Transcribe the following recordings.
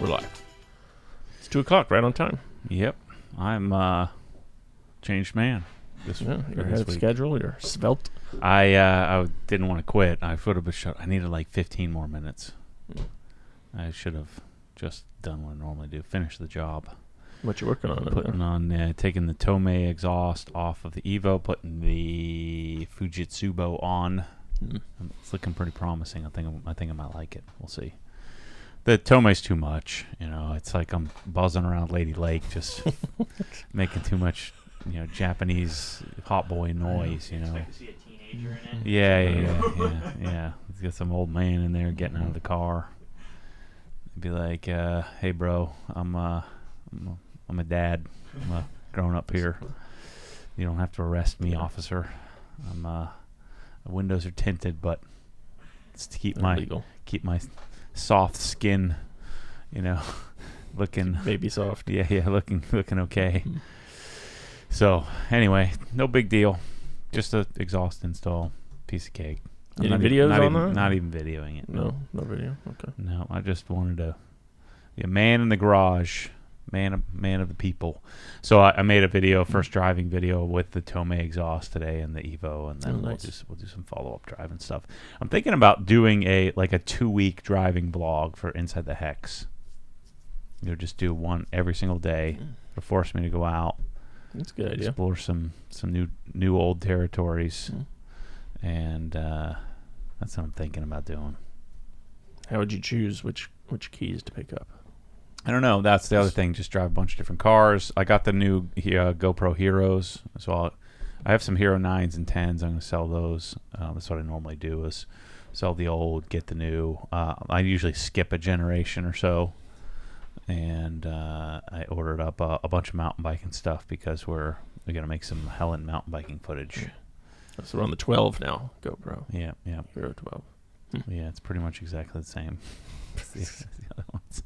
We're live. It's 2 o'clock, right on time. Yep. I'm changed man. You're ahead of schedule. You're svelte. I didn't want to quit. I would have been shut. I needed like 15 more minutes. I should have just done what I normally do. Finish the job. What you working on? Putting on, taking the Tomei exhaust off of the Evo, putting the Fujitsubo on. It's looking pretty promising. I think I might like it. We'll see. The Tomei's too much. You know, it's like I'm buzzing around Lady Lake, just making too much, Japanese hot boy noise. You know. Expect to see a teenager in it. Yeah. Let's get some old man in there getting out of the car. Be like, hey, bro, I'm a dad. I'm growing up here. You don't have to arrest me, officer. The windows are tinted, but it's to keep my soft skin, looking baby soft. Yeah, looking okay. So anyway, no big deal. Just a exhaust install, piece of cake. Any videos on that? Not even videoing it. No video. Okay. No, I just wanted to be a man in the garage, man of the people. So I made a video, first driving video with the Tomei exhaust today and the Evo, and then we'll do some follow up driving stuff. I'm thinking about doing a 2-week driving vlog for Inside the Hex. Just do one every single day. It'll force me to go out. That's a good idea. Explore some new old territories, and that's what I'm thinking about doing. How would you choose which keys to pick up? I don't know. That's the other thing. Just drive a bunch of different cars. I got the new GoPro Heroes. So I have some Hero 9s and 10s. I'm going to sell those. That's what I normally do, is sell the old, get the new. I usually skip a generation or so. And I ordered up a bunch of mountain biking stuff because we're going to make some Helen mountain biking footage. So we're on the 12 now, GoPro. Yeah. Hero 12. Yeah, it's pretty much exactly the same. The other ones.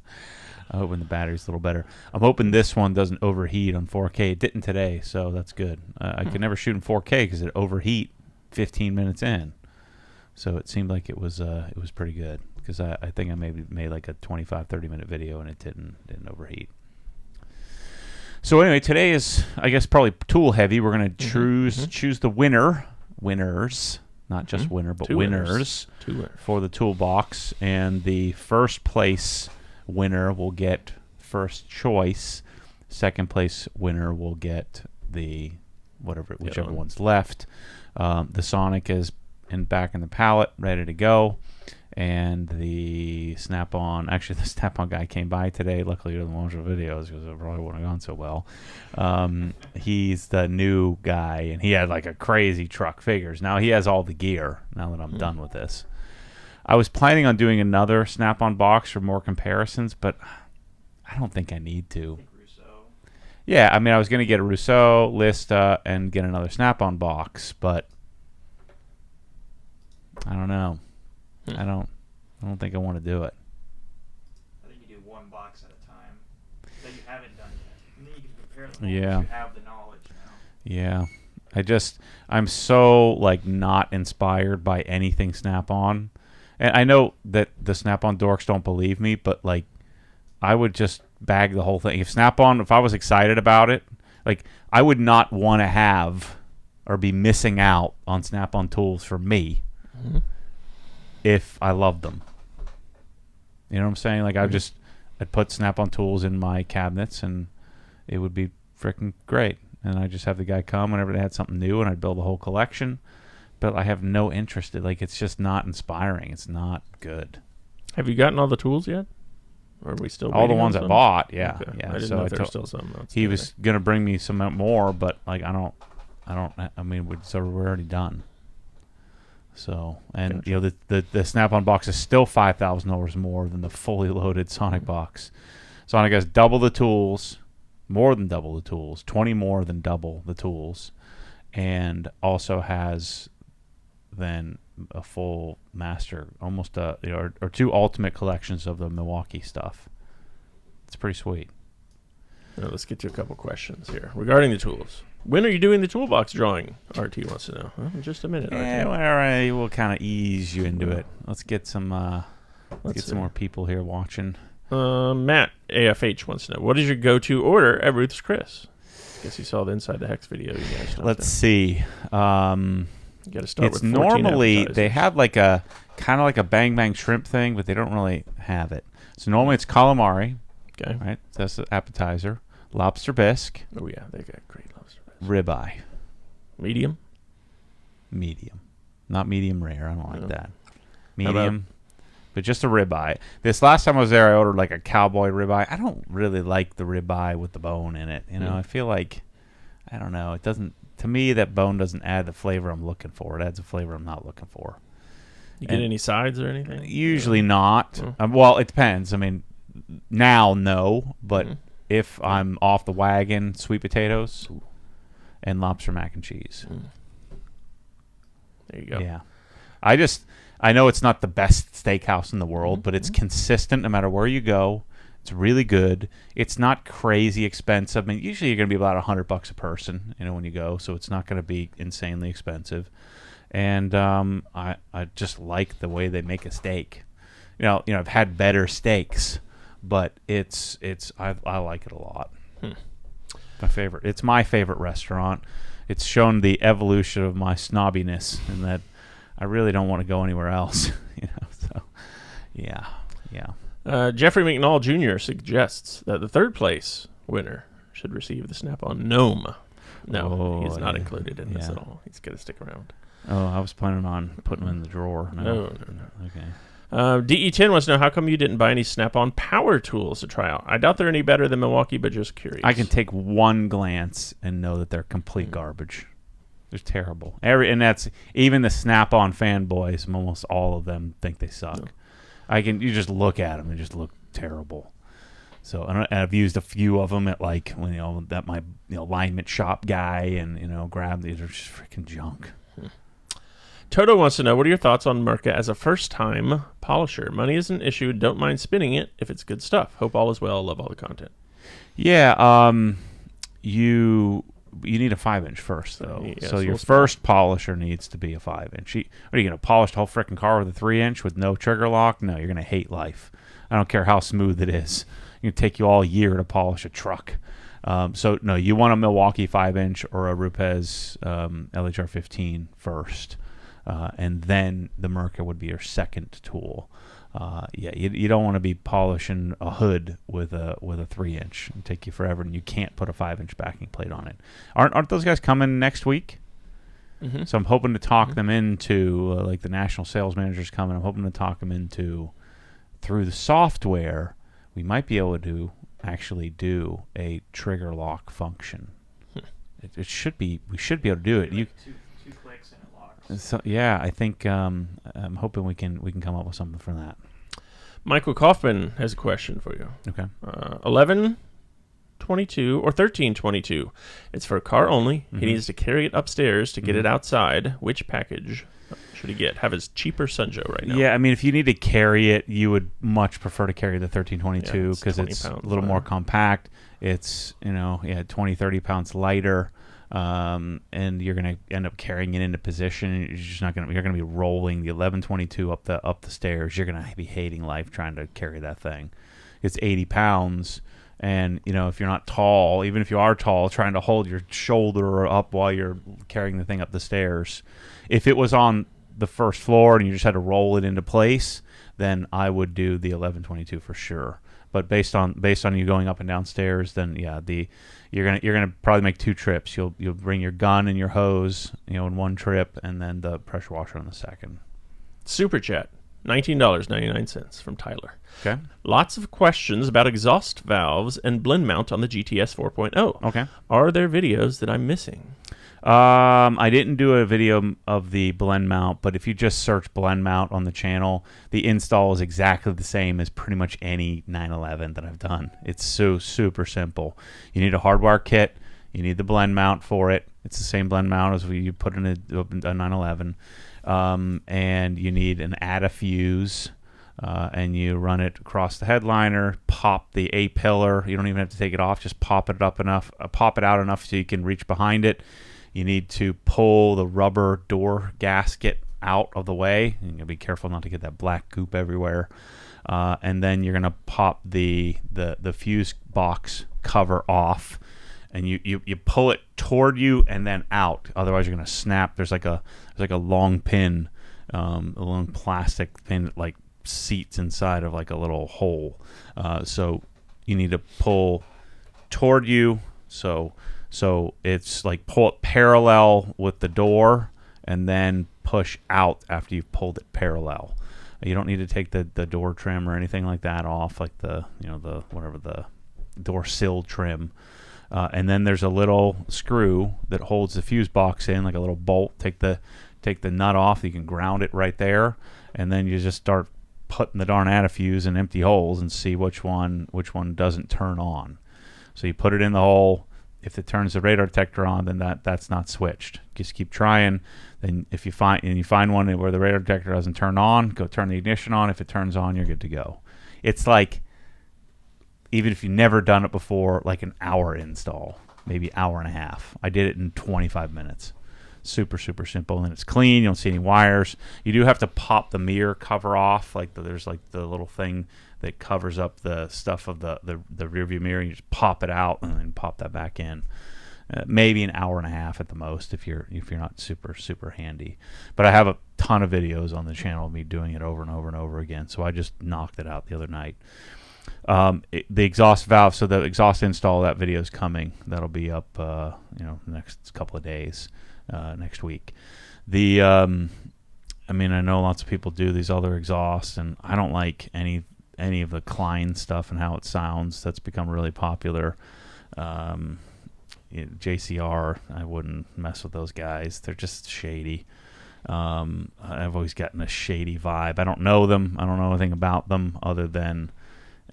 I'm hoping the battery's a little better. I'm hoping this one doesn't overheat on 4K. It didn't today, so that's good. I could never shoot in 4K because it overheat 15 minutes in. So it seemed like it was pretty good, because I think I maybe made like a 25-30 minute video and it didn't overheat. So anyway, today is, I guess, probably tool heavy. We're going to choose the winners, not just winner, but winners for the toolbox, and the first place winner will get first choice. Second place winner will get the whichever one's left. The Sonic is back in the pallet, ready to go. And the Snap-on, actually the Snap-on guy came by today. Luckily he doesn't watch the videos because it probably wouldn't have gone so well. He's the new guy, and he had like a crazy truck figures. Now he has all the gear, now that I'm done with this. I was planning on doing another Snap-on box for more comparisons, but I don't think I need to. Yeah, I mean, I was going to get a Rousseau, Lista, and get another Snap-on box, but I don't know. I don't think I want to do it. I think you do one box at a time that you haven't done yet, and then you can compare them. Yeah. You have the knowledge now. Yeah. I'm so not inspired by anything Snap-on. And I know that the Snap-on dorks don't believe me, but I would just bag the whole thing. If I was excited about it, I would not want to have or be missing out on Snap-on tools for me if I loved them. You know what I'm saying? I'd put Snap-on tools in my cabinets and it would be freaking great. And I just have the guy come whenever they had something new, and I'd build a whole collection. But I have no interest. It's just not inspiring. It's not good. Have you gotten all the tools yet? Or are we still all the ones I bought? Yeah, okay. yeah. I didn't know if there was still some. He was gonna bring me some more, but I mean, we're already done. So, and Gotcha. The Snap-on box is still $5,000 more than the fully loaded Sonic box. Sonic has double the tools, more than double the tools, 20 more than double the tools, and also has then a full master, almost or 2 ultimate collections of the Milwaukee stuff. It's pretty sweet. Now let's get to a couple questions here regarding the tools. When are you doing the toolbox drawing? RT wants to know. Well, in just a minute. Yeah, RT. all right. We'll kind of ease you into it. Let's get some. Let's get some more people here watching. Matt AFH wants to know, what is your go-to order at Ruth's Chris? Guess you saw the Inside the Hex video. You guys Let's see. You got to start It's with 14 normally they appetizers. have like a kind of like a bang bang shrimp thing, but they don't really have it. So normally it's calamari, Okay. right? That's the appetizer. Lobster bisque, Oh yeah, they got great lobster. ribeye, Medium. medium, not medium rare. I don't like No. that. How about- Medium, but just a ribeye. This last time I was there, I ordered like a cowboy ribeye. I don't really like the ribeye with the bone in it. You know, I feel like I don't know. It doesn't. To me, that bone doesn't add the flavor I'm looking for. It adds a flavor I'm not looking for. You get And- any sides or anything? Usually not. Mm. Well, it depends. I mean, now no, but Mhm. if I'm off the wagon, sweet potatoes and lobster mac and cheese. There you go. Yeah. I know it's not the best steakhouse in the world, but it's consistent no matter where you go. It's really good. It's not crazy expensive. I mean, usually you're going to be about $100 a person, when you go, so it's not going to be insanely expensive. And I just like the way they make a steak. I've had better steaks, but I like it a lot. It's my favorite restaurant. It's shown the evolution of my snobbiness, in that I really don't want to go anywhere else. So yeah. Jeffrey McNall Jr. suggests that the third place winner should receive the Snap-on Gnome. No, he's not included in this at all. He's going to stick around. Oh, I was planning on putting them in the drawer. No. Okay. DE10 wants to know, how come you didn't buy any Snap-on power tools to try out? I doubt they're any better than Milwaukee, but just curious. I can take one glance and know that they're complete garbage. They're terrible. And that's even the Snap-on fanboys. Almost all of them think they suck. No. You just look at them; they just look terrible. So and I've used a few of them at my alignment shop guy, and grab these are just freaking junk. Toto wants to know, what are your thoughts on Mirka as a first-time polisher? Money is an issue. Don't mind spinning it if it's good stuff. Hope all is well. Love all the content. Yeah. You need a 5-inch first, though. Yeah, so your we'll start. first polisher needs to be a 5-inch. What are you going to polish the whole freaking car with a 3-inch with no trigger lock? No, you're going to hate life. I don't care how smooth it is. It's going to take you all year to polish a truck. So no, you want a Milwaukee 5-inch or a Rupes LHR 15 first, and then the Mirka would be your second tool. You don't want to be polishing a hood with a 3-inch. It'll take you forever, and you can't put a 5-inch backing plate on it. Aren't those guys coming next week? Mm-hmm. So I'm hoping to talk them into, like the national sales manager's coming. I'm hoping to talk them into, through the software, we might be able to actually do a trigger lock function. It should be. We should be able to do it. Two clicks and it locks. So yeah, I think I'm hoping we can come up with something for that. Michael Kaufman has a question for you. Okay. 1122 or 1322. It's for a car only. Mhm. He needs to carry it upstairs to get Mhm. it outside. Which package should he get? Have his cheaper Sunjo right now. Yeah, I mean, if you need to carry it, you would much prefer to carry the 1322 Yeah, it's because 20 it's a pounds little more lighter. compact. It's 20, 30 pounds lighter, and you're gonna end up carrying it into position. You're just not gonna. You're gonna be rolling the 1122 up the stairs. You're gonna be hating life trying to carry that thing. It's 80 pounds. And, if you're not tall, even if you are tall, trying to hold your shoulder up while you're carrying the thing up the stairs. If it was on the first floor and you just had to roll it into place, then I would do the 1122 for sure. But based on you going up and down stairs, then yeah, you're gonna probably make 2 trips. You'll bring your gun and your hose, in one trip, and then the pressure washer on the second. Super chat. $19.99 from Tyler. Okay. Lots of questions about exhaust valves and blend mount on the GTS 4.0. Okay. Are there videos that I'm missing? I didn't do a video of the blend mount, but if you just search blend mount on the channel, the install is exactly the same as pretty much any 911 that I've done. It's so super simple. You need a hardwire kit. You need the blend mount for it. It's the same blend mount as you put in a 911. And you need an ADA fuse, and you run it across the headliner, pop the A-pillar. You don't even have to take it off. Just pop it out enough so you can reach behind it. You need to pull the rubber door gasket out of the way. You're going to be careful not to get that black goop everywhere. And then you're going to pop the fuse box cover off, and you pull it toward you and then out. Otherwise, you're going to snap. There's like a long pin, a long plastic pin that like seats inside of like a little hole. So you need to pull toward you. So it's like pull it parallel with the door and then push out after you've pulled it parallel. You don't need to take the door trim or anything like that off, like the whatever the door sill trim. And then there's a little screw that holds the fuse box in, like a little bolt. Take the nut off. You can ground it right there, and then you just start putting the darn antifuse in empty holes and see which one doesn't turn on. So you put it in the hole. If it turns the radar detector on, then that's not switched. Just keep trying. Then if you find one where the radar detector doesn't turn on, go turn the ignition on. If it turns on, you're good to go. It's like, even if you've never done it before, like an hour install, maybe hour and a half. I did it in 25 minutes. Super, super simple, and it's clean. You don't see any wires. You do have to pop the mirror cover off. There's like the little thing that covers up the stuff of the rear view mirror. You just pop it out and then pop that back in. Maybe an hour and a half at the most if you're not super, super handy. But I have a ton of videos on the channel of me doing it over and over and over again. So I just knocked it out the other night. The exhaust valve, so the exhaust install, that video is coming. That'll be up next couple of days, next week. I know lots of people do these other exhausts, and I don't like any of the Klein stuff and how it sounds. That's become really popular. JCR, I wouldn't mess with those guys. They're just shady. I've always gotten a shady vibe. I don't know them. I don't know anything about them other than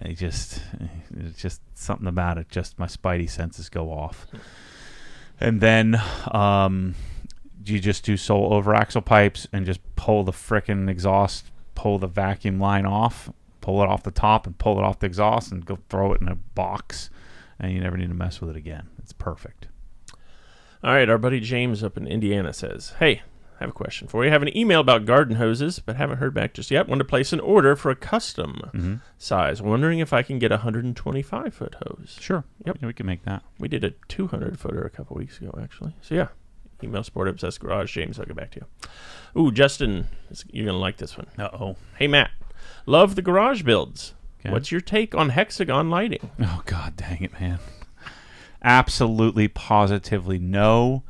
it's just something about it. Just my spidey senses go off. And then you just do sole over axle pipes and just pull the frickin' exhaust, pull the vacuum line off, pull it off the top and pull it off the exhaust and go throw it in a box, and you never need to mess with it again. It's perfect. All right, our buddy James up in Indiana says, "Hey, I have a question for you. I have an email about garden hoses, but haven't heard back just yet. Want to place an order for a custom size. Wondering if I can get a 125-foot hose." Sure. Yep. Yeah, we can make that. We did a 200-footer a couple weeks ago, actually. So, yeah. Email Sport Obsessed Garage. James, I'll get back to you. Ooh, Justin, you're going to like this one. Uh-oh. Hey, Matt. Love the garage builds. Okay. What's your take on hexagon lighting? Oh, God dang it, man. Absolutely, positively, no.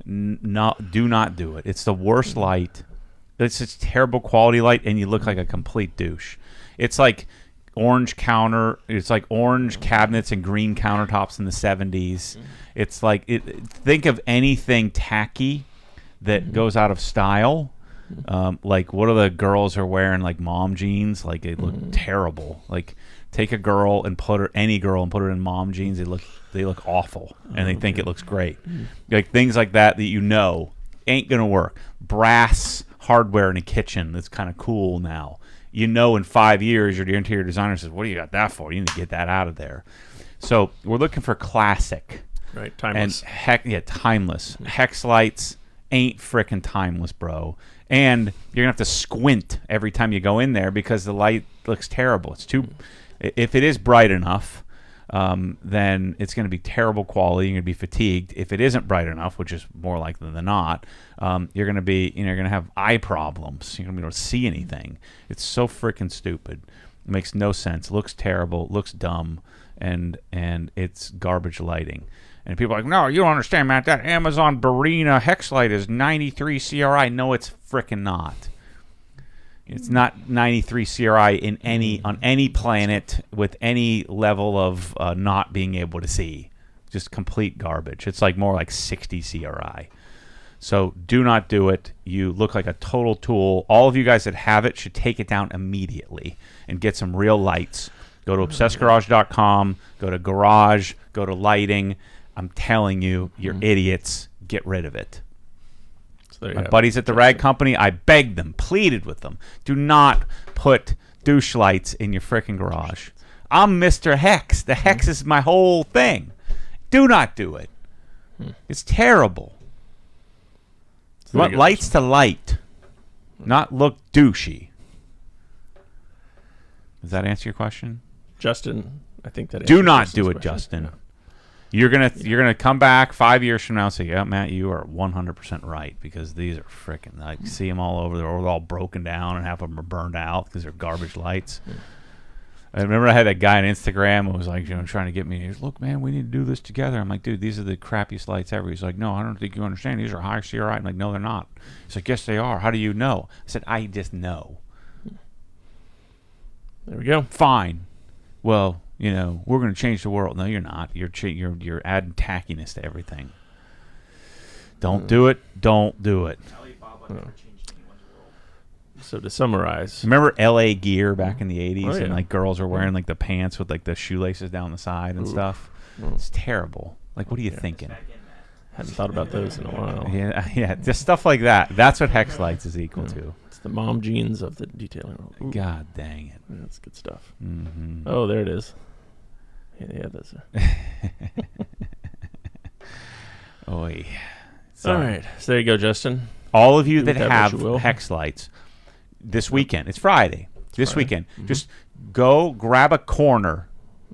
Do not do it. It's the worst light. It's just terrible quality light, and you look like a complete douche. It's like orange cabinets and green countertops in the 70s. It's like think of anything tacky that goes out of style. Like what are the girls are wearing, like mom jeans? Like they look terrible. Like take a girl and any girl and put her in mom jeans. They look awful, and they think it looks great. Like things like that ain't gonna work. Brass hardware in a kitchen that's kind of cool now. In 5 years, your interior designer says, "What do you got that for? You need to get that out of there." So we're looking for classic, right? Timeless. And timeless. Hex lights ain't frickin' timeless, bro. And you're gonna have to squint every time you go in there because the light looks terrible. It's too. If it is bright enough, then it's going to be terrible quality. You're going to be fatigued. If it isn't bright enough, which is more likely than not, you're going to be, you're going to have eye problems. You're going to be able to see anything. It's so freaking stupid. It makes no sense. It looks terrible. It looks dumb, and it's garbage lighting. And people are like, "No, you don't understand, Matt. That Amazon Barina hex light is 93 CRI." No, it's freaking not. It's not 93 CRI on any planet with any level of not being able to see. Just complete garbage. It's like more like 60 CRI. So do not do it. You look like a total tool. All of you guys that have it should take it down immediately and get some real lights. Go to obsessedgarage.com, go to garage, go to lighting. I'm telling you, you're idiots. Get rid of it. So my buddies at the rag company, I begged them, pleaded with them, do not put douche lights in your frickin' garage. I'm Mr. Hex. The Hex is my whole thing. Do not do it. It's terrible. You want lights to light. Not look douchey. Does that answer your question? Justin, I think that Do answers not Justin's do it, question. Justin. Yeah. You're gonna come back 5 years from now and say, "Yeah, Matt, you are 100% right," because these are freaking. I see them all over. They're all broken down, and half of them are burned out because they're garbage lights. I remember I had that guy on Instagram who was like, trying to get me. He's, "Look, man, we need to do this together." I'm like, "Dude, these are the crappiest lights ever." He's like, "No, I don't think you understand. These are high CRI." I'm like, "No, they're not." He's like, "Yes, they are. How do you know?" I said, "I just know." There we go. Fine. Well, we're going to change the world. No, you're not. You're adding tackiness to everything. Don't do it. Don't do it. Alibaba never changed anyone's world. So to summarize, Remember LA Gear back in the 80s? Oh, yeah. And like girls are wearing like the pants with like the shoelaces down the side and stuff? It's terrible. Like, what are you thinking? Back in that. hadn't thought about those in a while. Yeah, just stuff like that. That's what Hex Lights is equal to. It's the mom jeans of the detailing world. Ooh, God dang it. that's good stuff. Mm-hmm. Oh, there it is. Yeah, those are. Oy. All right, so there you go, Justin. All of you Do that with that have what you will. Hex Lights this weekend, it's Friday. This Friday. weekend, Mhm. just go grab a corner,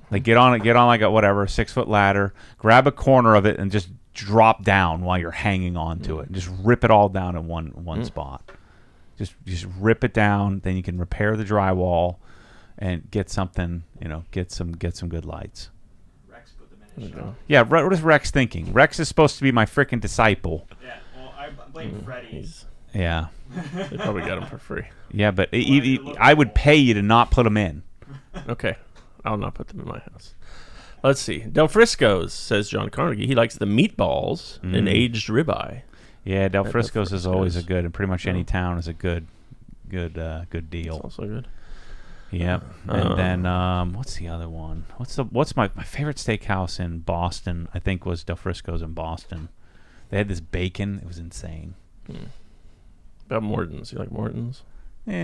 like get on like a whatever 6-foot ladder, grab a corner of it, and just drop down while you're hanging on to it. Just rip it all down in one spot. Just rip it down. Then you can repair the drywall and get something. Get some good lights. Rex put them in There his you go. shop. Yeah, what is Rex thinking? Rex is supposed to be my freaking disciple. Yeah, well, I blame Freddie. He's, Yeah. they probably got them for free. Yeah, but I would pay you to not put them in. Okay, I'll not put them in my house. Let's see. Del Frisco's, says John Carnegie. He likes the meatballs and aged ribeye. Yeah, Del Del Frisco's is always a Frisco's. good, and pretty much any Yeah. town is a good It's deal. also good. Yep. And then what's the other one? What's my favorite steakhouse in Boston? I think was Del Frisco's in Boston. They had this bacon. It was insane. About Morton's. You like Morton's?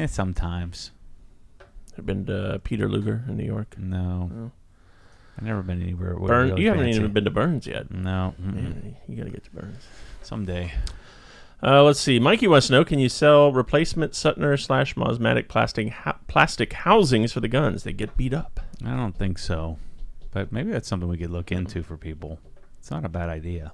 Sometimes. Have been to Peter Luger in New York? No. No. I've never been anywhere. Burn. really You haven't fancy. even been to Burns yet. No. Yeah, you got to get to Burns. Someday. Let's see. Mikey wants to know, can you sell replacement Suttner / Mosmatic plastic housings for the guns? They get beat up. I don't think so. But maybe that's something we could look into for people. It's not a bad idea.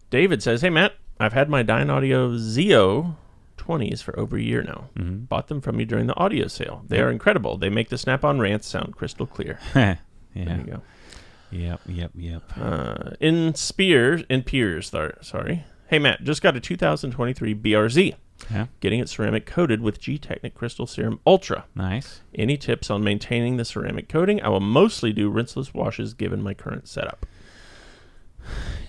David says, hey, Matt, I've had my Dyne Audio Zeo 20s for over a year now. Mm-hmm. Bought them from you during the audio sale. They are incredible. They make the snap-on rants sound crystal clear. Yeah. There you go. Yep. In Piers, sorry. Hey, Matt, just got a 2023 BRZ. Yeah. Getting it ceramic coated with G-Technic Crystal Serum Ultra. Nice. Any tips on maintaining the ceramic coating? I will mostly do rinseless washes given my current setup.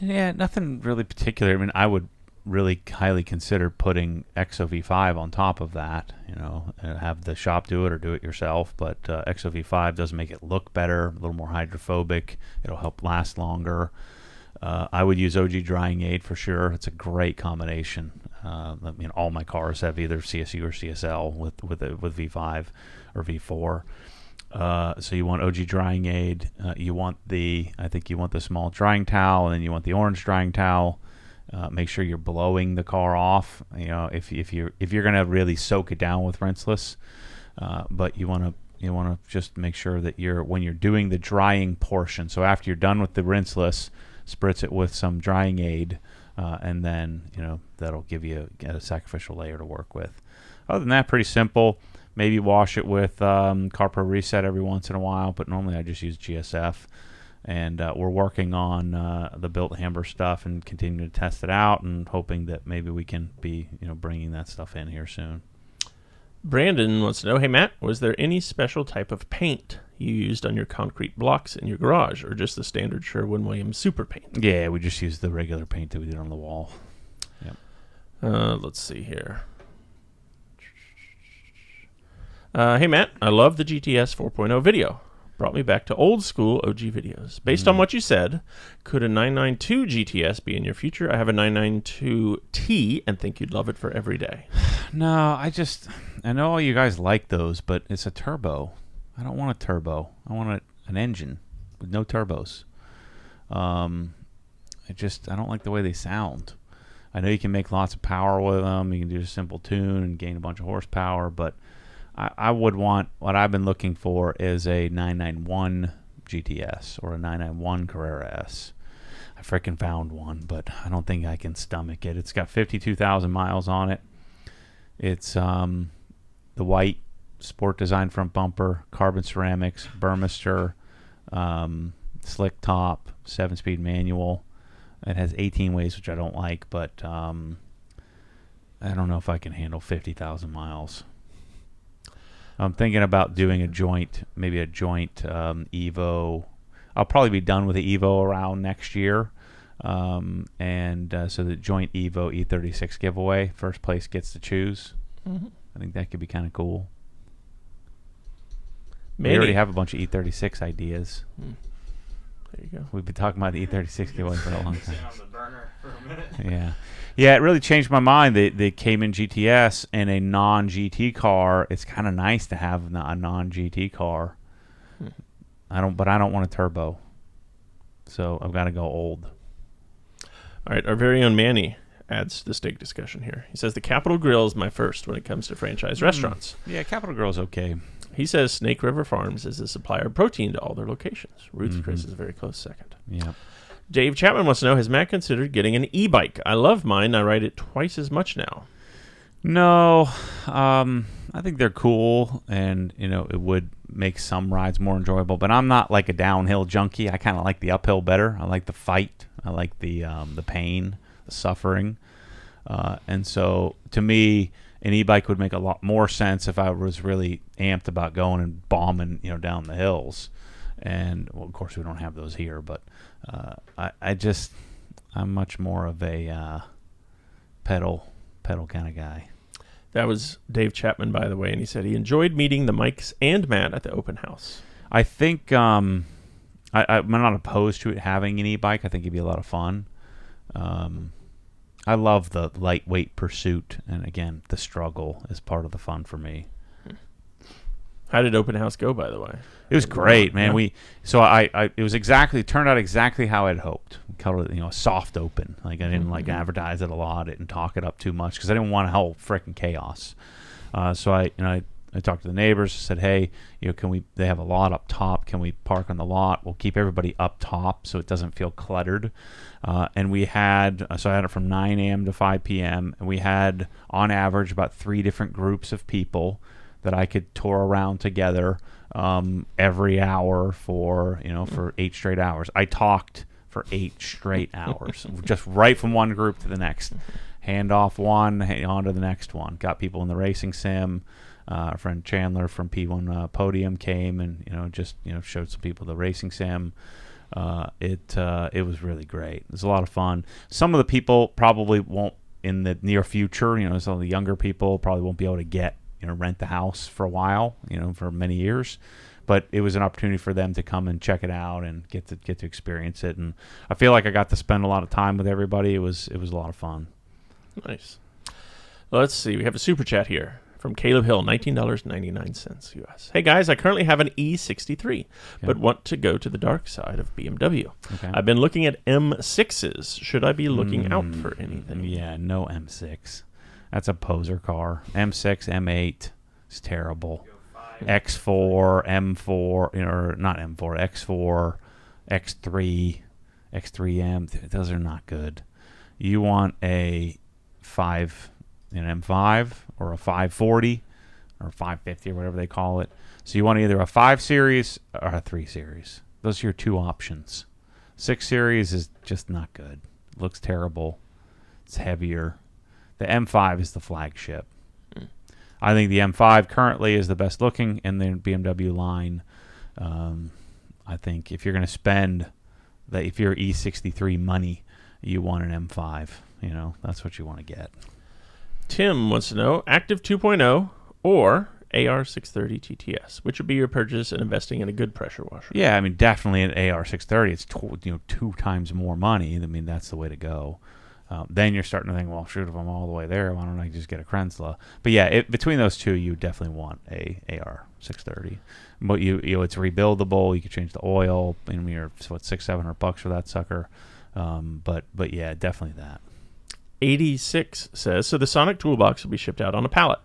Yeah, nothing really particular. I mean, I would really highly consider putting XOV5 on top of that. Have the shop do it or do it yourself. But XOV5 does make it look better, a little more hydrophobic. It'll help last longer. I would use OG Drying Aid for sure. It's a great combination. All my cars have either CSU or CSL with V5 or V4. So you want OG Drying Aid. You want the small drying towel, and then you want the orange drying towel. Make sure you're blowing the car off. If you're gonna really soak it down with rinseless, but you want to just make sure that when you're doing the drying portion. So after you're done with the rinseless, spritz it with some drying aid, and then that'll give you a sacrificial layer to work with. Other than that, pretty simple. Maybe wash it with CarPro Reset every once in a while, but normally I just use GSF. And we're working on the built Hamber stuff and continuing to test it out, and hoping that maybe we can be bringing that stuff in here soon. Brandon wants to know, hey, Matt, was there any special type of paint you used on your concrete blocks in your garage, or just the standard Sherwin-Williams super paint? Yeah, we just used the regular paint that we did on the wall. Yep. Let's see here. Hey, Matt, I love the GTS 4.0 video. Brought me back to old school OG videos. Based on what you said, could a 992 GTS be in your future? I have a 992T and think you'd love it for every day. No, I know all you guys like those, but it's a turbo. I don't want a turbo. I want an engine with no turbos. I don't like the way they sound. I know you can make lots of power with them. You can do a simple tune and gain a bunch of horsepower, but I would want, what I've been looking for is a 991 GTS or a 991 Carrera S. I freaking found one, but I don't think I can stomach it. It's got 52,000 miles on it. It's the white sport design front bumper, carbon ceramics, Burmester, slick top, 7-speed manual. It has 18 ways, which I don't like, but I don't know if I can handle 50,000 miles. I'm thinking about doing maybe a joint Evo. I'll probably be done with the Evo around next year. So the joint Evo E36 giveaway, first place gets to choose. Mm-hmm. I think that could be kind of cool. We already have a bunch of E36 ideas. There you go. We've been talking about the E36 giveaway for a long time. On the burner for a minute. Yeah, it really changed my mind. They came in GTS and a non-GT car. It's kind of nice to have a non-GT car. I don't want a turbo, so I've got to go old. All right, our very own Manny adds to the steak discussion here. He says the Capitol Grill is my first when it comes to franchise restaurants. Yeah, Capitol Grill's okay. He says Snake River Farms is a supplier of protein to all their locations. Ruth's Chris is a very close second. Yeah. Dave Chapman wants to know, has Matt considered getting an e-bike? I love mine. I ride it twice as much now. No, I think they're cool, and it would make some rides more enjoyable. But I'm not like a downhill junkie. I kind of like the uphill better. I like the fight. I like the pain, the suffering, and so to me, an e-bike would make a lot more sense if I was really amped about going and bombing, down the hills. And well, of course, we don't have those here, but I'm much more of a pedal kind of guy. That was Dave Chapman, by the way, and he said he enjoyed meeting the Mikes and Matt at the open house. I think I'm not opposed to it having an e-bike. I think it'd be a lot of fun. I love the lightweight pursuit, and again, the struggle is part of the fun for me. How did open house go, by the way? It was great, man. Yeah. It turned out exactly how I'd hoped. Called it, a soft open. Like I didn't advertise it a lot and talk it up too much because I didn't want a whole freaking chaos. So I talked to the neighbors. Said, hey, they have a lot up top. Can we park on the lot? We'll keep everybody up top so it doesn't feel cluttered. And I had it from 9 a.m. to 5 p.m. And we had on average about 3 different groups of people that I could tour around together every hour for 8 straight hours. I talked for 8 straight hours, just right from one group to the next. Hand off one, on to the next one. Got people in the racing sim. Our friend Chandler from P1 Podium came and showed some people the racing sim. It was really great. It was a lot of fun. Some of the people probably won't in the near future. Some of the younger people probably won't be able to rent the house for a while, for many years. But it was an opportunity for them to come and check it out and get to experience it. And I feel like I got to spend a lot of time with everybody. It was a lot of fun. Nice. Well, let's see. We have a super chat here from Caleb Hill, $19.99 US. Hey guys, I currently have an E63, but want to go to the dark side of BMW. Okay. I've been looking at M6s. Should I be looking out for anything? Yeah, no M6. That's a poser car. M6, M8 is terrible. X4, M4, or not M4, X4, X3, X3M. Those are not good. You want a 5, an M5 or a 540 or 550 or whatever they call it. So you want either a 5 Series or a 3 Series. Those are your 2 options. 6 Series is just not good. It looks terrible. It's heavier. The M5 is the flagship. I think the M5 currently is the best looking in the BMW line. I think if you're going to spend if you're E63 money, you want an M5. That's what you want to get. Tim wants to know, Active 2.0 or AR630 TTS, which would be your purchase and investing in a good pressure washer? Yeah, definitely an AR630. It's 2 times more money. That's the way to go. Then you're starting to think, well, shoot, if I'm all the way there, why don't I just get a Krenzla? But yeah, between those two, you definitely want a AR630. But it's rebuildable. You can change the oil. You're $600-700 for that sucker. But yeah, definitely that. 86 says, so the Sonic Toolbox will be shipped out on a pallet.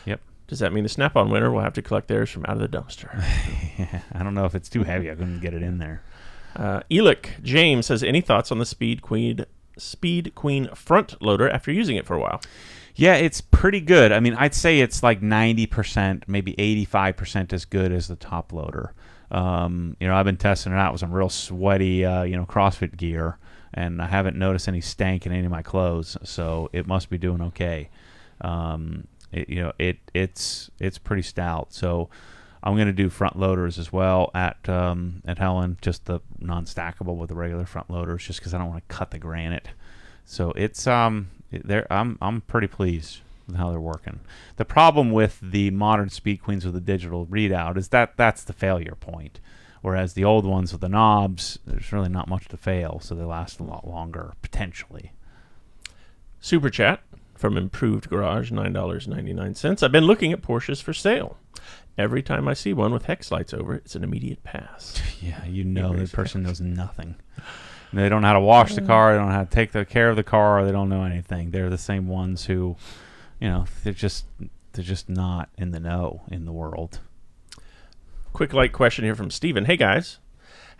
Yep. Does that mean the Snap-on winner will have to collect theirs from out of the dumpster? Yeah, I don't know if it's too heavy. I couldn't get it in there. Elick James says, any thoughts on the Speed Queen front loader after using it for a while? Yeah, it's pretty good. I mean, I'd say it's like 90%, maybe 85% as good as the top loader. I've been testing it out with some real sweaty, CrossFit gear, and I haven't noticed any stank in any of my clothes, so it must be doing okay. It's pretty stout. So I'm going to do front loaders as well at Helen, just the non-stackable with the regular front loaders, just because I don't want to cut the granite. So it's I'm pretty pleased with how they're working. The problem with the modern Speed Queens with the digital readout is that's the failure point, whereas the old ones with the knobs, there's really not much to fail, so they last a lot longer potentially. Super chat from Improved Garage, $9.99. I've been looking at Porsches for sale. Every time I see one with hex lights over it, it's an immediate pass. Yeah, the person knows nothing. They don't know how to wash the car. They don't know how to take care of the car. They don't know anything. They're the same ones who, they're just not in the know in the world. Quick light question here from Steven. Hey, guys.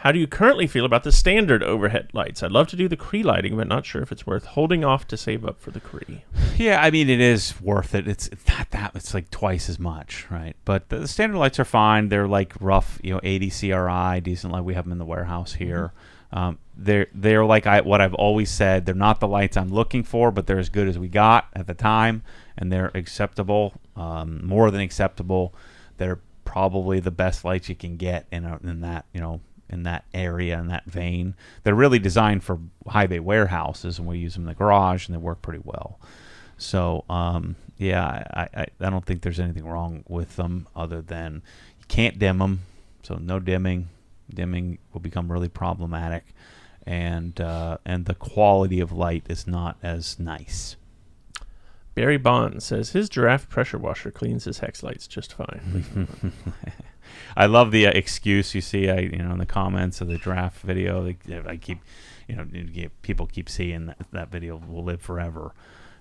How do you currently feel about the standard overhead lights? I'd love to do the Cree lighting, but not sure if it's worth holding off to save up for the Cree. Yeah, I mean, it is worth it. It's not that. It's like twice as much, right? But the standard lights are fine. They're like rough, 80 CRI, decent light. We have them in the warehouse here. They're like what I've always said. They're not the lights I'm looking for, but they're as good as we got at the time, and they're acceptable, more than acceptable. They're probably the best lights you can get in that in that area, in that vein. They're really designed for high bay warehouses, and we use them in the garage, and they work pretty well. So I don't think there's anything wrong with them other than you can't dim them, so no dimming. Dimming will become really problematic, and the quality of light is not as nice. Barry Bond says his Giraffe pressure washer cleans his hex lights just fine. I love the excuse you see, in the comments of the Giraffe video. I keep, people keep seeing that video will live forever.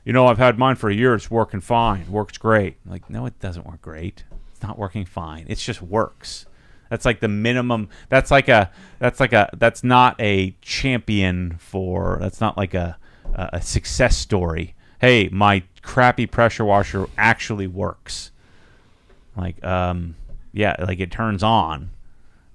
I've had mine for a year. It's working fine. Works great. Like, no, it doesn't work great. It's not working fine. It just works. That's like the minimum. That's not a champion for. That's not like a success story. Hey, my crappy pressure washer actually works. Like, like it turns on,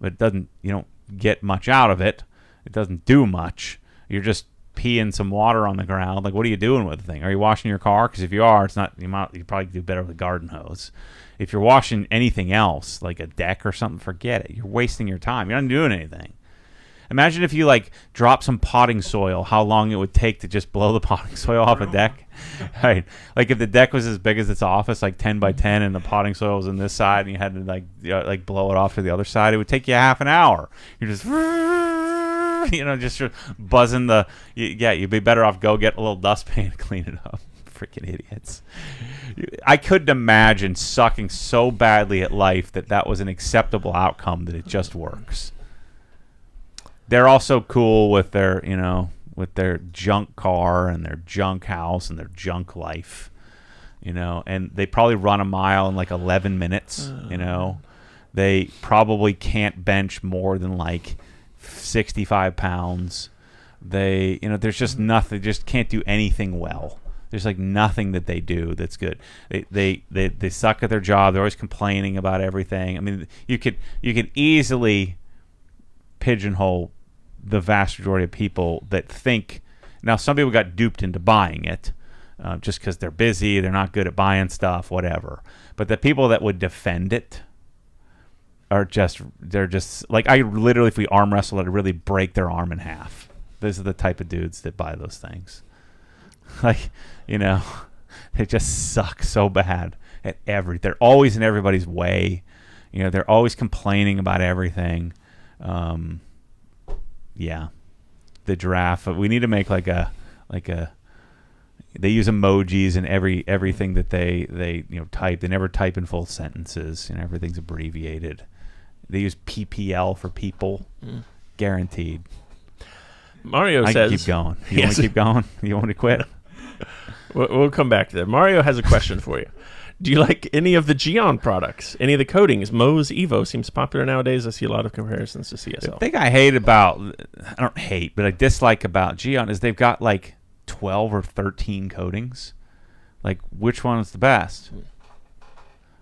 but it doesn't. You don't get much out of it. It doesn't do much. You're just peeing some water on the ground. Like, what are you doing with the thing? Are you washing your car? Because if you are, it's not. You probably do better with a garden hose. If you're washing anything else, like a deck or something, forget it. You're wasting your time. You're not doing anything. Imagine if you drop some potting soil, how long it would take to just blow the potting soil off a deck. Right. Like if the deck was as big as its office, like 10 by 10, and the potting soil was on this side, and you had to blow it off to the other side, it would take you half an hour. You're just just buzzing you'd be better off go get a little dustpan and clean it up. Freaking idiots. I couldn't imagine sucking so badly at life that was an acceptable outcome that it just works. They're also cool with their junk car and their junk house and their junk life, and they probably run a mile in 11 minutes, They probably can't bench more than 65 pounds. There's just nothing, they just can't do anything well. There's nothing that they do that's good. They suck at their job. They're always complaining about everything. I mean, you could easily pigeonhole the vast majority of people that think. Now, some people got duped into buying it just because they're busy, they're not good at buying stuff, whatever. But the people that would defend it they're just like, I literally, if we arm wrestle, I'd really break their arm in half. Those are the type of dudes that buy those things. They just suck so bad at they're always in everybody's way. They're always complaining about everything. The Giraffe. We need to make they use emojis in everything that they type. They never type in full sentences. Everything's abbreviated. They use PPL for people. Guaranteed. Mario I says, can keep going. You want to keep going? You want to quit? We'll come back to that. Mario has a question for you. Do you like any of the Geon products? Any of the coatings? Moe's Evo seems popular nowadays. I see a lot of comparisons to CSL. The thing I hate about, I don't hate, but I dislike about Geon is they've got like 12 or 13 coatings. Like, which one is the best?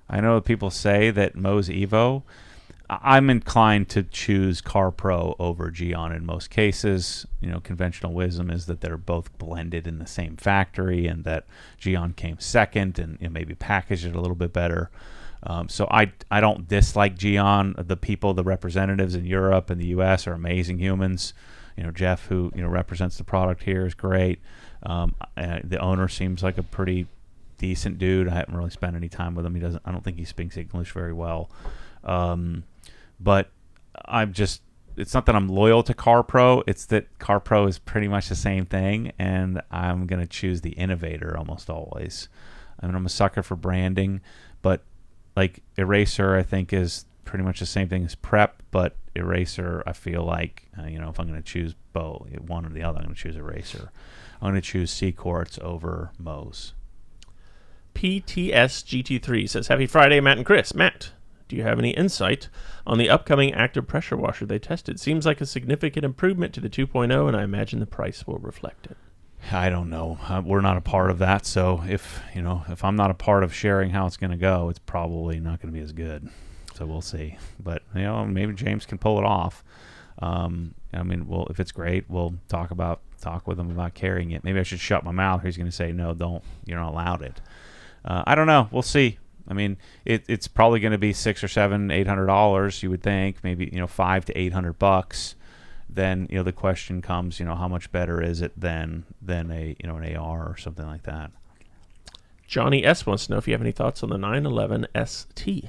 I know people say that Moe's Evo. I'm inclined to choose CarPro over Geon in most cases. Conventional wisdom is that they're both blended in the same factory and that Geon came second and maybe packaged it a little bit better. So I don't dislike Geon. The representatives in Europe and the U.S. are amazing humans. Jeff, who represents the product here, is great. The owner seems like a pretty decent dude. I haven't really spent any time with him. I don't think he speaks English very well. But it's not that I'm loyal to CarPro. It's that CarPro is pretty much the same thing, and I'm going to choose the innovator almost always. I'm a sucker for branding, but like Eraser, I think is pretty much the same thing as Prep, but Eraser, I feel like, if I'm going to choose one or the other, I'm going to choose Eraser. I'm going to choose C-Quartz over Moe's. PTSGT3 says, Happy Friday, Matt and Chris. Matt, do you have any insight on the upcoming active pressure washer they tested? Seems like a significant improvement to the 2.0, and I imagine the price will reflect it. I don't know. We're not a part of that, so if I'm not a part of sharing how it's going to go, it's probably not going to be as good. So we'll see. But maybe James can pull it off. If it's great, we'll talk with him about carrying it. Maybe I should shut my mouth. He's going to say, no, don't. You're not allowed it. I don't know. We'll see. It's probably going to be $600 or $800. You would think, maybe $500 to $800. Then the question comes, how much better is it than an AR or something like that? Johnny S wants to know if you have any thoughts on the 911 ST.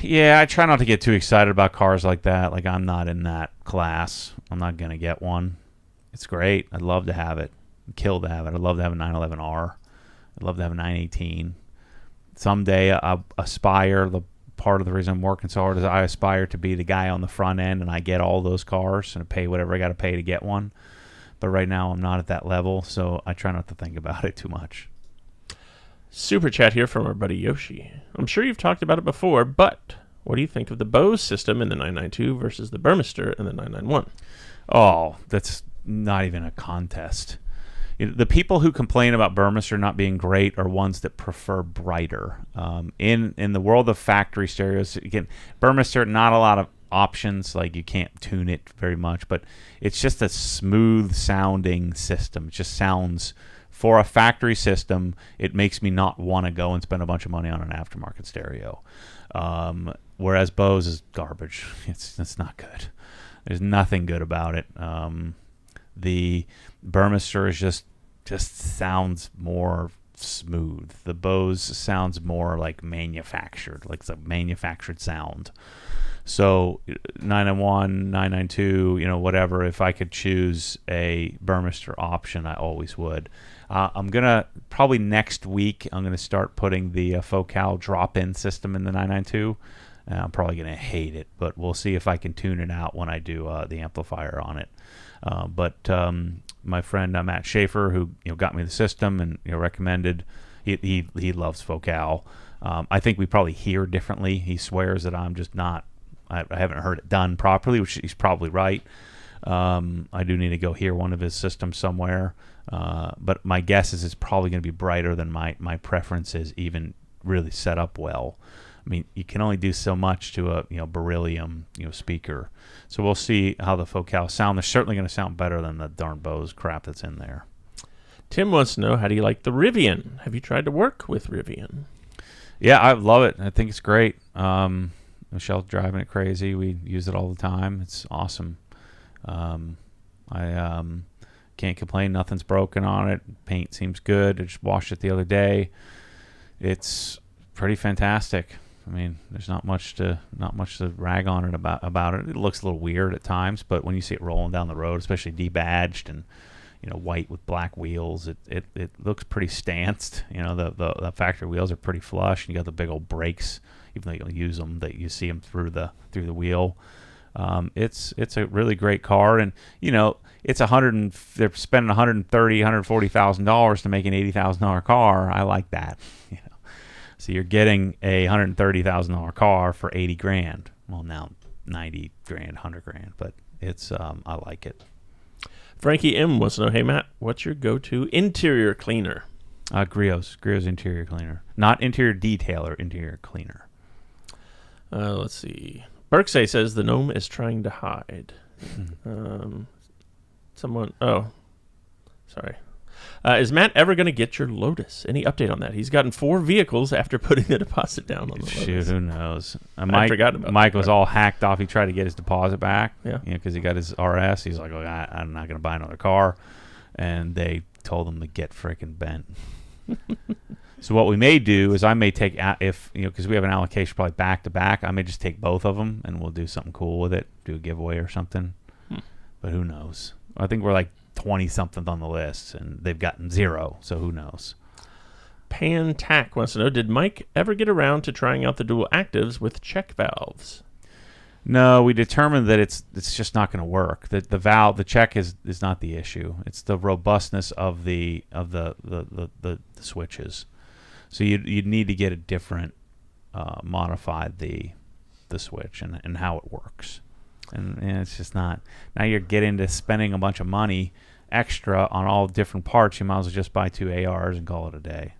Yeah, I try not to get too excited about cars like that. Like, I'm not in that class. I'm not going to get one. It's great. I'd love to have it. I'd kill to have it. I'd love to have a 911R. I'd love to have a 918. Someday I aspire, the part of the reason I'm working so hard is I aspire to be the guy on the front end and I get all those cars and pay whatever I got to pay to get one. But right now I'm not at that level, so I try not to think about it too much. Super chat here from our buddy Yoshi. I'm sure you've talked about it before, but what do you think of the Bose system in the 992 versus the Burmester in the 991? Oh, that's not even a contest. The people who complain about Burmester not being great are ones that prefer brighter. In the world of factory stereos, again, Burmester, not a lot of options. Like, you can't tune it very much, but it's just a smooth sounding system. It just sounds, for a factory system, it makes me not want to go and spend a bunch of money on an aftermarket stereo. Whereas Bose is garbage. It's not good. There's nothing good about it. The Burmester is just sounds more smooth. The Bose sounds more like manufactured, like it's a manufactured sound. So 991, 992, whatever, if I could choose a Burmester option, I always would. I'm going to, probably next week, I'm going to start putting the Focal drop-in system in the 992. I'm probably going to hate it, but we'll see if I can tune it out when I do the amplifier on it. But my friend Matt Schaefer, who got me the system and recommended, he loves Focal. I think we probably hear differently. He swears that I'm just not. I haven't heard it done properly, which he's probably right. I do need to go hear one of his systems somewhere. But my guess is it's probably going to be brighter than my preference is even really set up well. I mean, you can only do so much to a beryllium speaker. So we'll see how the Focal sound. They're certainly going to sound better than the darn Bose crap that's in there. Tim wants to know, how do you like the Rivian? Have you tried to work with Rivian? Yeah, I love it. I think it's great. Michelle's driving it crazy. We use it all the time. It's awesome. I can't complain. Nothing's broken on it. Paint seems good. I just washed it the other day. It's pretty fantastic. I mean, there's not much to rag on it about it. It looks a little weird at times, but when you see it rolling down the road, especially debadged and white with black wheels, it looks pretty stanced. The factory wheels are pretty flush, and you got the big old brakes, even though you don't use them, that you see them through the wheel. It's a really great car, and it's they're spending $140,000 to make an $80,000 car. I like that. So you're getting a $130,000 car for $80,000. Well, now $90,000, $100,000, but it's I like it. Frankie M wants to know, hey Matt, what's your go-to interior cleaner? Griot's interior cleaner, not interior detailer, interior cleaner. Let's see. Berksay says the gnome is trying to hide. Sorry. Is Matt ever going to get your Lotus? Any update on that? He's gotten 4 vehicles after putting the deposit down on the Lotus. Shoot, who knows? I forgot about Mike that was all hacked off. He tried to get his deposit back. Yeah. Because he got his RS. He's like, I'm not going to buy another car. And they told him to get freaking bent. So what we may do is I may take, because we have an allocation probably back to back, I may just take both of them and we'll do something cool with it, do a giveaway or something. But who knows? I think we're like 20-something on the list, and they've gotten 0, so who knows? Pan Tack wants to know, did Mike ever get around to trying out the dual actives with check valves? No, we determined that it's just not going to work. The check is not the issue. It's the robustness of the switches. So you'd need to get a different modified the switch and how it works. And it's just not. Now you're getting into spending a bunch of money extra on all different parts. You might as well just buy 2 ARs and call it a day.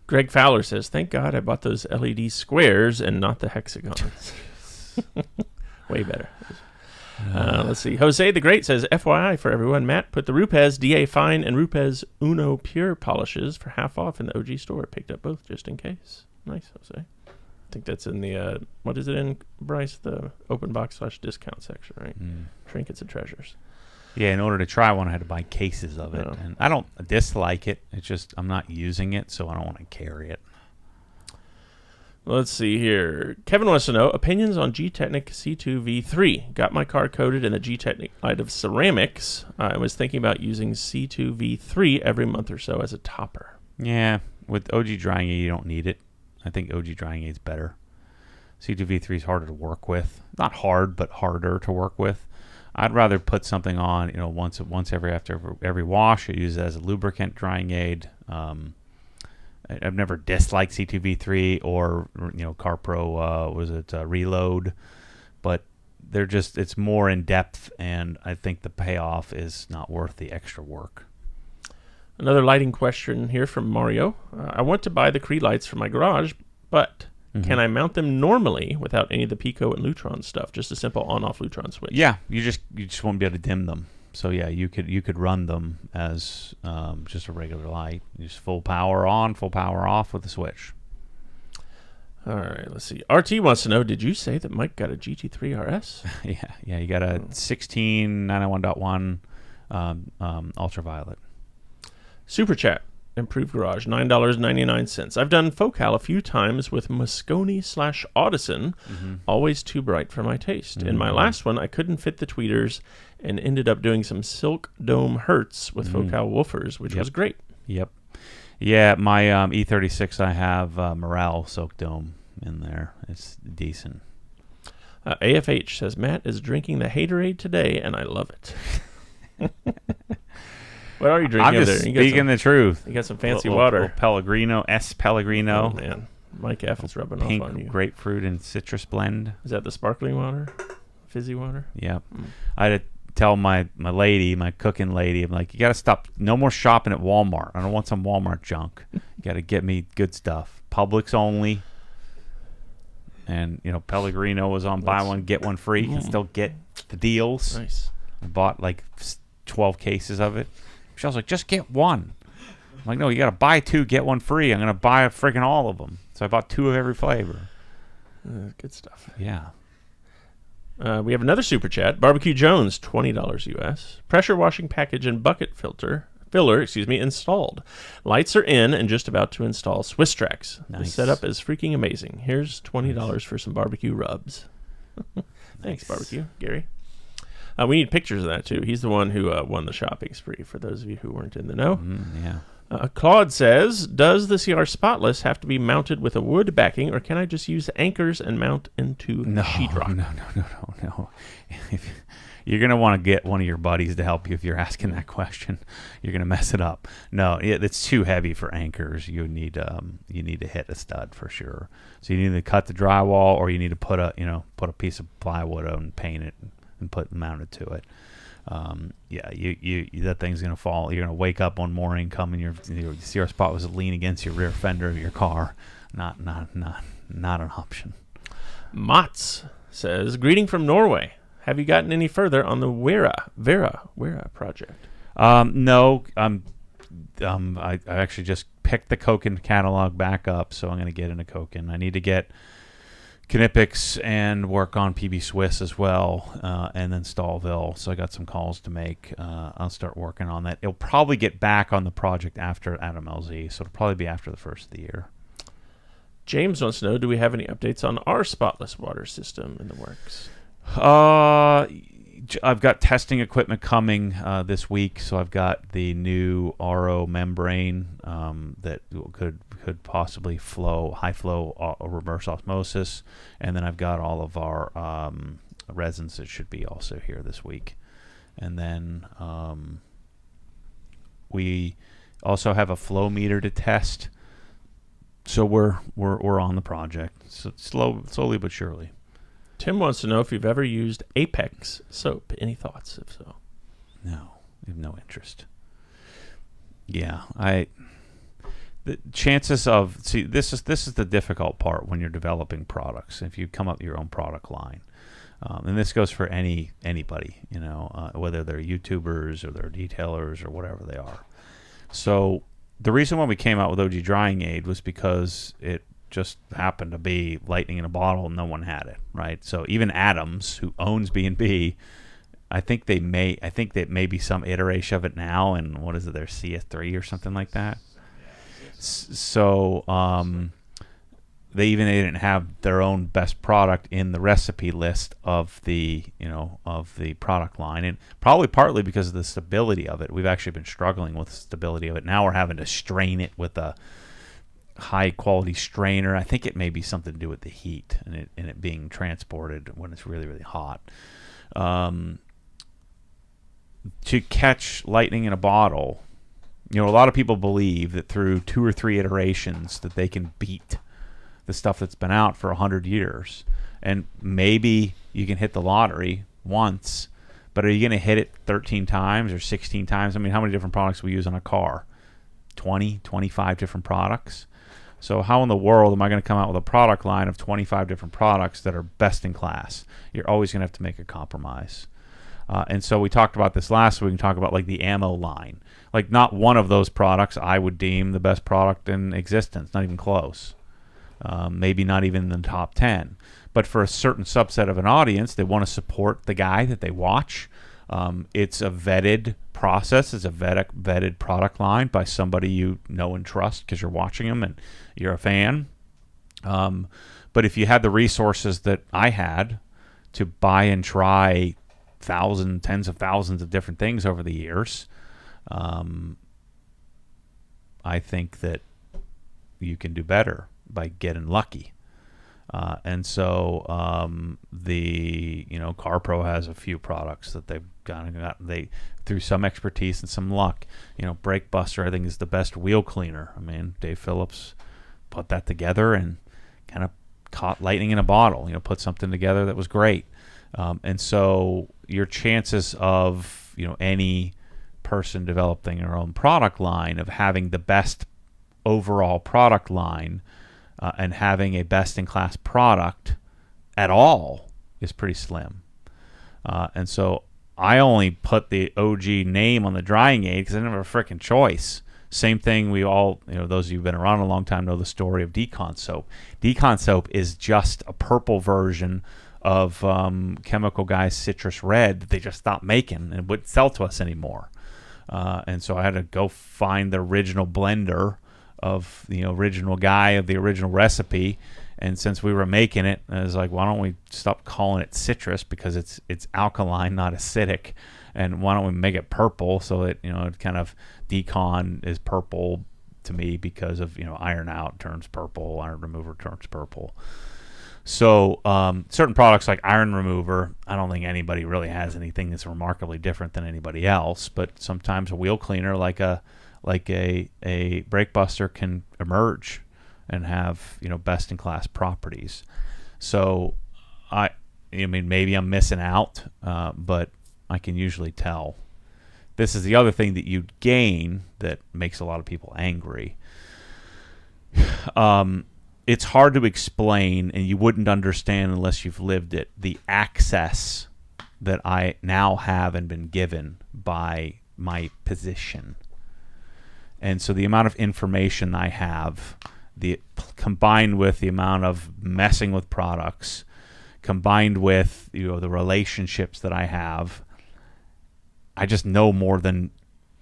Greg Fowler says, thank God I bought those LED squares and not the hexagons. Way better. Let's see. Jose the Great says, FYI for everyone, Matt put the Rupes DA Fine and Rupes Uno Pure polishes for half off in the OG store. Picked up both just in case. Nice, Jose. I think that's in the, what is it in, Bryce? The open box / discount section, right? Trinkets and treasures. Yeah, in order to try one, I had to buy cases of it. And I don't dislike it. It's just I'm not using it, so I don't want to carry it. Let's see here. Kevin wants to know, opinions on G-Technic C2 V3. Got my car coated in a G-Technic light of ceramics. I was thinking about using C2 V3 every month or so as a topper. Yeah, with OG drying aid, you don't need it. I think OG drying aid is better. C2 V3 is harder to work with. Not hard, but harder to work with. I'd rather put something on, once after every wash. I use it as a lubricant drying aid. I've never disliked C2 V3 or CarPro Reload, but it's more in depth, and I think the payoff is not worth the extra work. Another lighting question here from Mario. I want to buy the Cree lights for my garage, but can I mount them normally without any of the Pico and Lutron stuff? Just a simple on-off Lutron switch. Yeah, you just won't be able to dim them. So yeah, you could run them as just a regular light. Just full power on, full power off with the switch. All right, let's see. RT wants to know, did you say that Mike got a GT3 RS? yeah, you got a 16.991.1 ultraviolet. Super chat. Improved Garage, $9.99. I've done Focal a few times with Moscone / Audison, always too bright for my taste. In my last one, I couldn't fit the tweeters and ended up doing some Silk Dome Hertz with Focal woofers, which was great. Yep. Yeah, my E36, I have Morale Silk Dome in there. It's decent. AFH says, Matt is drinking the Haterade today, and I love it. What are you drinking? I'm just speaking the truth. You got some fancy water. Little Pellegrino, S. Pellegrino. Oh, man. Mike F is rubbing Pink off on you. Grapefruit and citrus blend. Is that the sparkling water? Fizzy water? Yep. I had to tell my cooking lady, I'm like, you got to stop. No more shopping at Walmart. I don't want some Walmart junk. You got to get me good stuff. Publix only. And, Pellegrino was on buy one, get one free. You can still get the deals. Nice. I bought like 12 cases of it. She was like, just get one. I'm like, no, you got to buy 2, get 1 free. I'm going to buy freaking all of them. So I bought 2 of every flavor. Good stuff. Yeah. We have another super chat. Barbecue Jones, $20 US. Pressure washing package and bucket filler, installed. Lights are in and just about to install Swiss Tracks. Nice. The setup is freaking amazing. Here's $20 for some barbecue rubs. Thanks, Barbecue, Gary. We need pictures of that, too. He's the one who won the shopping spree, for those of you who weren't in the know. Claude says, does the CR Spotless have to be mounted with a wood backing, or can I just use anchors and mount into sheetrock? No. You're going to want to get one of your buddies to help you if you're asking that question. You're going to mess it up. No, it's too heavy for anchors. You need to hit a stud for sure. So you need to cut the drywall, or you need to put a piece of plywood on and paint it and mount it to it. You that thing's gonna fall. You're gonna wake up one morning, come in your CR spot was lean against your rear fender of your car. Not an option. Mats says, greeting from Norway. Have you gotten any further on the Vera project? No. I actually just picked the Koken catalog back up, so I'm gonna get into Koken. I need to get Knipex and work on PB Swiss as well, and then Stallville. So I got some calls to make. I'll start working on that. It'll probably get back on the project after Adam LZ, so it'll probably be after the first of the year. James wants to know, do we have any updates on our spotless water system in the works? I've got testing equipment coming this week, so I've got the new RO membrane that could possibly high flow reverse osmosis, and then I've got all of our resins that should be also here this week, and then we also have a flow meter to test. So we're on the project, so slowly but surely. Tim wants to know if you've ever used Apex soap. Any thoughts, if so? No, I have no interest. Yeah, the chances of this is the difficult part when you're developing products. If you come up with your own product line, and this goes for anybody, whether they're YouTubers or they're detailers or whatever they are. So the reason why we came out with OG Drying Aid was because it just happened to be lightning in a bottle and no one had it, right? So even Adams, who owns B&B, I think that may be some iteration of it now, and what is it, their CS3 or something like that. So they didn't have their own best product in the recipe list of the product line, and probably partly because of the stability of it. We've actually been struggling with the stability of it. Now we're having to strain it with a high quality strainer. I think it may be something to do with the heat and it being transported when it's really, really hot. To catch lightning in a bottle, a lot of people believe that through 2 or 3 iterations that they can beat the stuff that's been out for 100 years. And maybe you can hit the lottery once, but are you going to hit it 13 times or 16 times? I mean, how many different products we use on a car? 20, 25 different products. So how in the world am I going to come out with a product line of 25 different products that are best in class? You're always going to have to make a compromise. And so we talked about this last week. We can talk about like the ammo line. Like not one of those products I would deem the best product in existence, not even close. Maybe not even in the top 10. But for a certain subset of an audience, they want to support the guy that they watch. It's a vetted process. It's a vetted product line by somebody you know and trust because you're watching them and you're a fan. But if you had the resources that I had to buy and try tens of thousands of different things over the years, I think that you can do better by getting lucky. And so CarPro has a few products that they've got through some expertise and some luck. Brake Buster I think is the best wheel cleaner. I mean, Dave Phillips put that together and kind of caught lightning in a bottle. Put something together that was great. And so your chances of any person developing their own product line of having the best overall product line and having a best-in-class product at all is pretty slim. And so I only put the OG name on the drying aid because I didn't have a freaking choice. Same thing, we all, those of you who've been around a long time know the story of Decon soap. Decon soap is just a purple version of Chemical Guy's Citrus Red that they just stopped making and wouldn't sell to us anymore. And so I had to go find the original blender of the original guy of the original recipe And since we were making it, I was like, why don't we stop calling it citrus, because it's alkaline, not acidic, and why don't we make it purple so that, it kind of decon is purple to me because of, iron out turns purple, iron remover turns purple. So certain products like iron remover, I don't think anybody really has anything that's remarkably different than anybody else. But sometimes a wheel cleaner like a brake buster can emerge and have best in class properties. So I mean maybe I'm missing out, but I can usually tell. This is the other thing that you gain that makes a lot of people angry. It's hard to explain, and you wouldn't understand unless you've lived it, the access that I now have and been given by my position. And so the amount of information I have, combined with the amount of messing with products, combined with the relationships that I have, I just know more than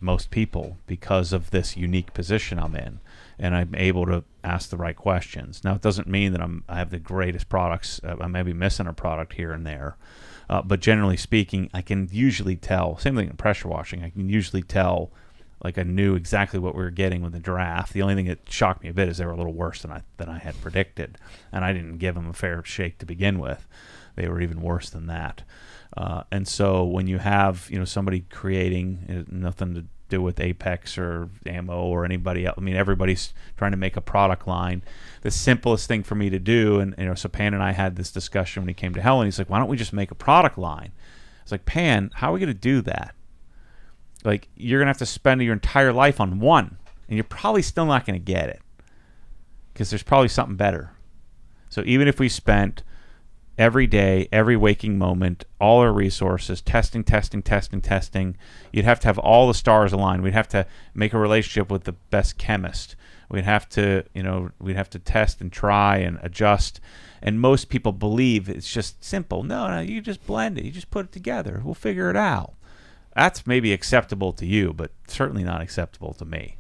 most people because of this unique position I'm in, and I'm able to ask the right questions. Now, it doesn't mean that I have the greatest products. I may be missing a product here and there, but generally speaking, I can usually tell. Same thing in pressure washing. I can usually tell. Like, I knew exactly what we were getting with the draft. The only thing that shocked me a bit is they were a little worse than I had predicted, and I didn't give them a fair shake to begin with. They were even worse than that. And so when you have somebody creating, nothing to do with Apex or Ammo or anybody else. I mean, everybody's trying to make a product line. The simplest thing for me to do, and so Pan and I had this discussion when he came to Helen. He's like, "Why don't we just make a product line?" I was like, "Pan, how are we going to do that? Like, you're going to have to spend your entire life on one, and you're probably still not going to get it because there's probably something better." So even if we spent every day, every waking moment, all our resources, testing, you'd have to have all the stars aligned. We'd have to make a relationship with the best chemist. We'd have to, test and try and adjust. And most people believe it's just simple. No, you just blend it. You just put it together. We'll figure it out. That's maybe acceptable to you, but certainly not acceptable to me.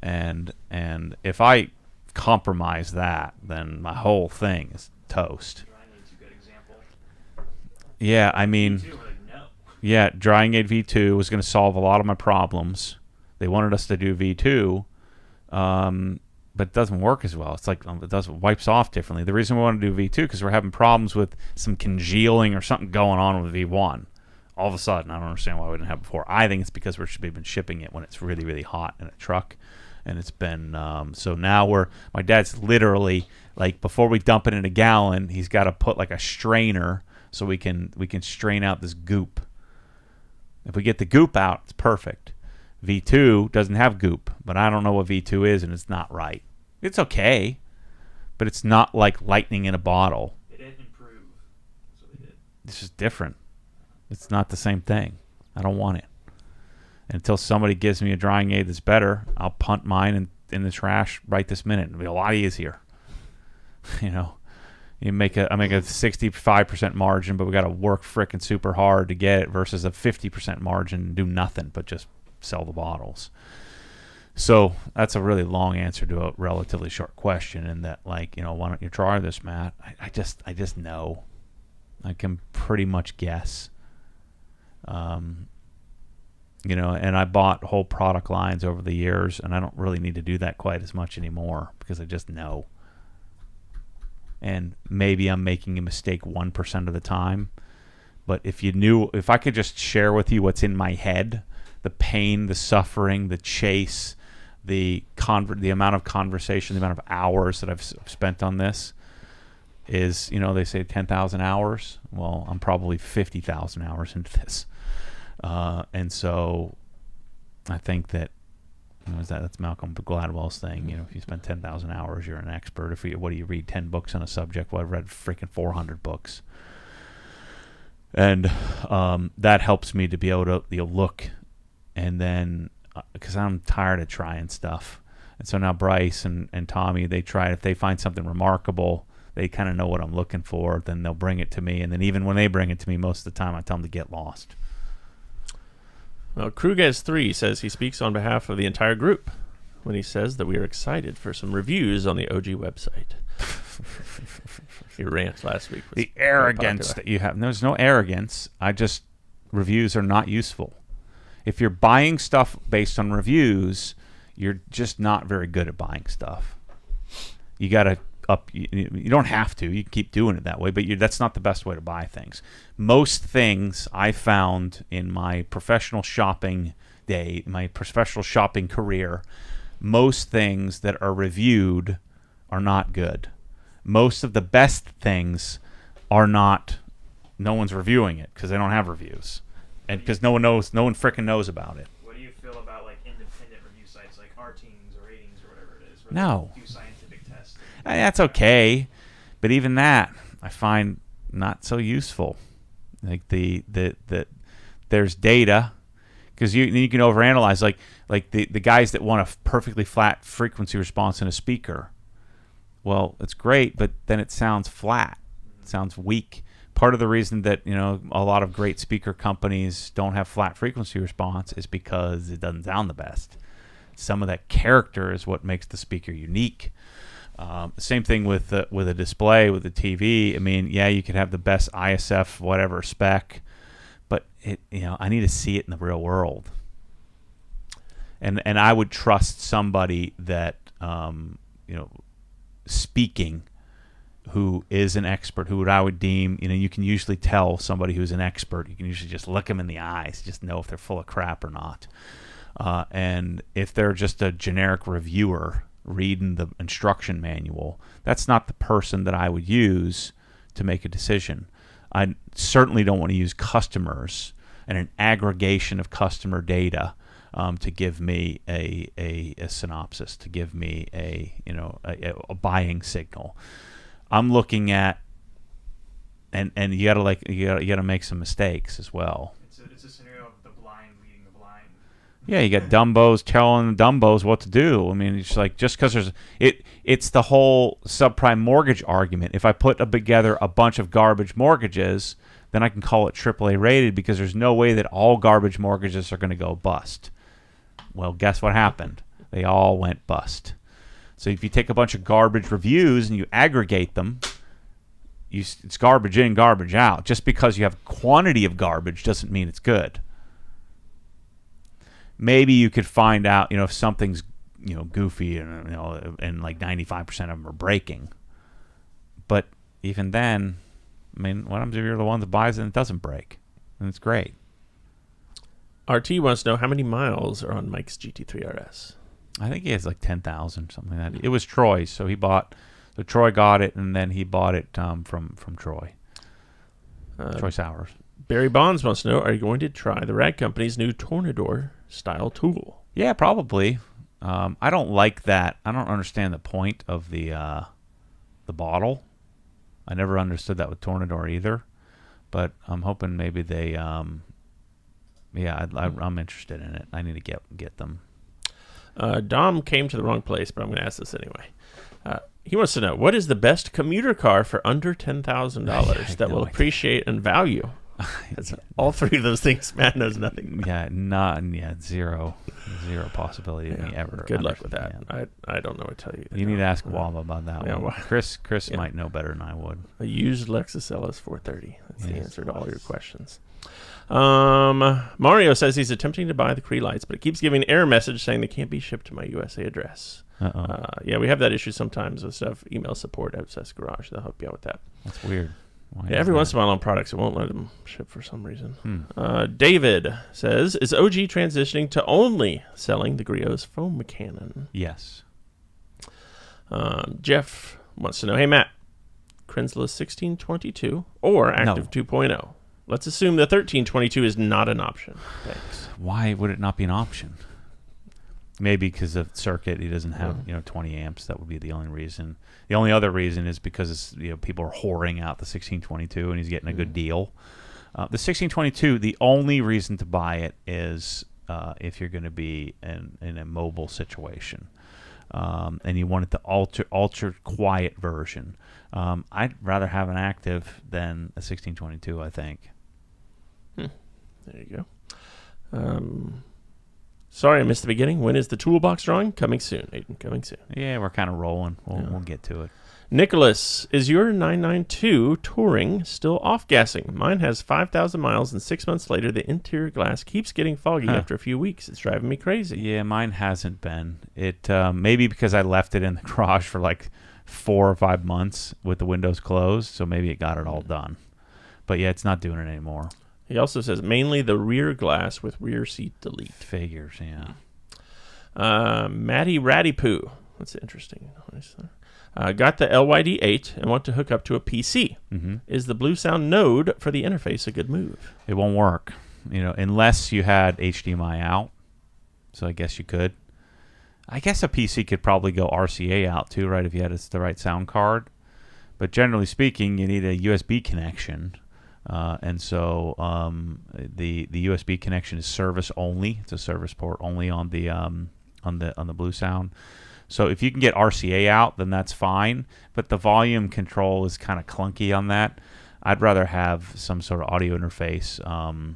And if I compromise that, then my whole thing is toast. Yeah, I mean, yeah, Drying Aid V2 was going to solve a lot of my problems. They wanted us to do V2, but it doesn't work as well. It's like it wipes off differently. The reason we want to do V2 because we're having problems with some congealing or something going on with V1. All of a sudden, I don't understand why we didn't have it before. I think it's because we've been shipping it when it's really, really hot in a truck, and it's been so now my dad's literally like before we dump it in a gallon, he's got to put like a strainer so we can strain out this goop. If we get the goop out, it's perfect. V2 doesn't have goop, but I don't know what V2 is, and it's not right. It's okay, but it's not like lightning in a bottle. They didn't improve. That's what they did. It's just different. It's not the same thing. I don't want it. And until somebody gives me a drying aid that's better, I'll punt mine in the trash right this minute. It'll be a lot easier. I make a 65% margin, but we got to work frickin' super hard to get it versus a 50% margin and do nothing but just sell the bottles. So that's a really long answer to a relatively short question. And that, why don't you try this, Matt? I just know. I can pretty much guess. And I bought whole product lines over the years, and I don't really need to do that quite as much anymore because I just know. And maybe I'm making a mistake 1% of the time, but if I could just share with you what's in my head, the pain, the suffering, the chase, the amount of conversation, the amount of hours that I've spent on this is, they say 10,000 hours. Well, I'm probably 50,000 hours into this. And so I think that, that's Malcolm Gladwell's thing. If you spend 10,000 hours, you're an expert. What do you read 10 books on a subject? Well, I've read freaking 400 books. And that helps me to be able to look, and then, because I'm tired of trying stuff. And so now Bryce and Tommy, they try, if they find something remarkable, they kind of know what I'm looking for, then they'll bring it to me. And then even when they bring it to me, most of the time I tell them to get lost. Well, Krugez3 says he speaks on behalf of the entire group when he says that we are excited for some reviews on the OG website. Your rant last week was The very arrogance popular. that you have. There's no arrogance. Reviews are not useful. If you're buying stuff based on reviews, you're just not very good at buying stuff. You got to you don't have to. You can keep doing it that way, but that's not the best way to buy things. Most things I found in my professional shopping my professional shopping career, most things that are reviewed are not good. Most of the best things are not. No one's reviewing it because they don't have reviews, and because no one frickin' knows about it. What do you feel about like independent review sites like Rtings or Ratings or whatever it is? Where No. they do scientific tests. That's okay, but even that I find not so useful. Like the there's data, because you can overanalyze. Like the guys that want a perfectly flat frequency response in a speaker. Well, it's great, but then it sounds flat. It sounds weak. Part of the reason that a lot of great speaker companies don't have flat frequency response is because it doesn't sound the best. Some of that character is what makes the speaker unique. Same thing with a display, with a TV. I mean, yeah, you could have the best ISF whatever spec, but I need to see it in the real world. And I would trust somebody that speaking, who is an expert, who I would deem, you can usually tell somebody who's an expert. You can usually just look them in the eyes, just know if they're full of crap or not. And if they're just a generic reviewer reading the instruction manual, that's not the person that I would use to make a decision. I certainly don't want to use customers and an aggregation of customer data to give me a synopsis, to give me a buying signal. I'm looking at, and you gotta make some mistakes as well. It's a scenario of the blind leading the blind. Yeah, you got Dumbos telling the Dumbos what to do. I mean, it's like just because it's the whole subprime mortgage argument. If I put together a bunch of garbage mortgages, then I can call it AAA rated because there's no way that all garbage mortgages are going to go bust. Well, guess what happened? They all went bust. So if you take a bunch of garbage reviews and you aggregate them, it's garbage in, garbage out. Just because you have quantity of garbage doesn't mean it's good. Maybe you could find out, if something's, goofy and like 95% of them are breaking. But even then, I mean, what happens if you're the one that buys it and it doesn't break? And it's great. RT wants to know how many miles are on Mike's GT3 RS. I think he has like 10,000, something like that. It was Troy's, so Troy got it, and then he bought it from Troy. Troy Sowers. Barry Bonds wants to know, are you going to try the Rag Company's new Tornador-style tool? Yeah, probably. I don't like that. I don't understand the point of the bottle. I never understood that with Tornador either. But I'm hoping maybe they... I'm interested in it. I need to get them. Dom came to the wrong place, but I'm going to ask this anyway. He wants to know, what is the best commuter car for under $10,000 that will appreciate and value? That's all three of those things. Matt knows nothing. Zero possibility of me ever. Good luck with that. I don't know what to tell you. You need to ask Walla about that one. Well, Chris might know better than I would. A used Lexus LS 430. That's the answer to all your questions. Mario says he's attempting to buy the Cree lights, but it keeps giving an error message saying they can't be shipped to my USA address. We have that issue sometimes with stuff. Email support at Obsessed Garage. They'll help you out with that. That's weird. Every once in a while on products, it won't let them ship for some reason. David says, is OG transitioning to only selling the Griots foam cannon? Yes. Jeff wants to know, hey, Matt, Crensless 1622 or Active 2.0? Let's assume the 1322 is not an option. Thanks. Why would it not be an option? Maybe because of circuit, he doesn't have 20 amps. That would be the only reason. The only other reason is because people are whoring out the 1622, and he's getting a good deal. The 1622, the only reason to buy it is if you're going to be in a mobile situation, and you want it the ultra quiet version. I'd rather have an active than a 1622. I think. There you go. Sorry I missed the beginning. When is the Toolbox drawing? Coming soon, Aiden. Coming soon. Yeah, we're kind of rolling. We'll get to it. Nicholas, is your 992 Touring still off-gassing? Mine has 5,000 miles, and 6 months later, the interior glass keeps getting foggy after a few weeks. It's driving me crazy. Yeah, mine hasn't been. It maybe because I left it in the garage for like 4 or 5 months with the windows closed, so maybe it got it all done. But yeah, it's not doing it anymore. He also says mainly the rear glass with rear seat delete. Figures, yeah. Matty Rattypoo. That's interesting. Got the LYD8 and want to hook up to a PC. Mm-hmm. Is the Blue Sound Node for the interface a good move? It won't work, unless you had HDMI out. So I guess you could. I guess a PC could probably go RCA out too, right? If you had the right sound card. But generally speaking, you need a USB connection, and so the USB connection is service only. It's a service port only on the Blue Sound. So if you can get RCA out, then that's fine. But the volume control is kind of clunky on that. I'd rather have some sort of audio interface. I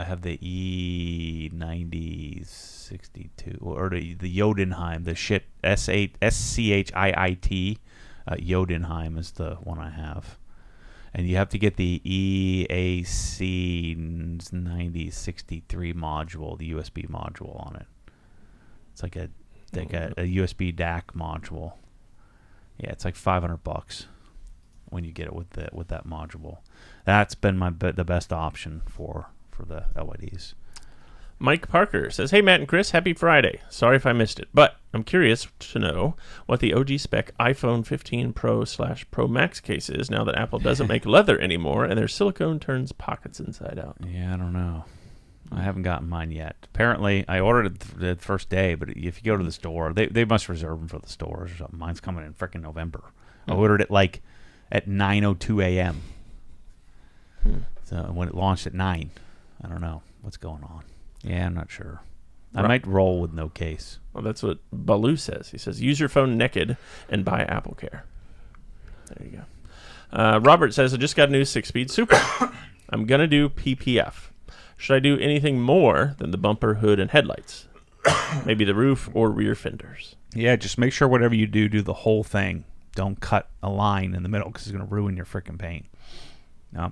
have the E9062 or the Jotunheim, the shit SCHIIT. Jotunheim is the one I have. And you have to get the EAC9063 module, the USB module on it. It's like a USB DAC module. Yeah, it's like $500 when you get it with that module. That's been the best option for the LEDs. Mike Parker says, "Hey Matt and Chris, happy Friday. Sorry if I missed it, but I'm curious to know what the OG spec iPhone 15 Pro/Pro Max case is now that Apple doesn't make leather anymore and their silicone turns pockets inside out." Yeah, I don't know. I haven't gotten mine yet. Apparently, I ordered it the first day, but if you go to the store, they must reserve them for the stores or something. Mine's coming in freaking November. I ordered it like at 9:02 a.m. So when it launched at 9, I don't know what's going on. Yeah, I'm not sure. I might roll with no case. Well, that's what Baloo says. He says, use your phone naked and buy Apple Care. There you go. Robert says, I just got a new 6-speed Super. I'm going to do PPF. Should I do anything more than the bumper, hood, and headlights? Maybe the roof or rear fenders. Yeah, just make sure whatever you do the whole thing. Don't cut a line in the middle because it's going to ruin your freaking paint.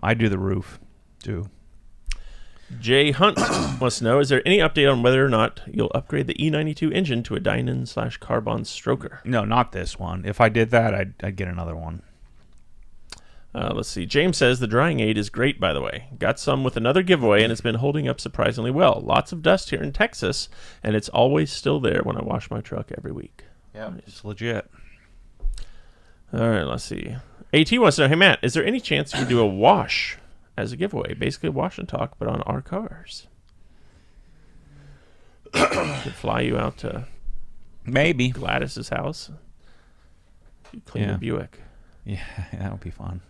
I do the roof, too. Jay Hunt wants to know, is there any update on whether or not you'll upgrade the E92 engine to a Dynon/Carbon stroker? No, not this one. If I did that, I'd get another one. Let's see. James says the drying aid is great, by the way. Got some with another giveaway, and it's been holding up surprisingly well. Lots of dust here in Texas, and it's always still there when I wash my truck every week. Yeah, it's legit. All right, let's see. AT wants to know, hey, Matt, is there any chance you could do a wash as a giveaway? Basically, wash and talk, but on our cars. Could fly you out to maybe Gladys's house. You clean the Buick. Yeah, that would be fun.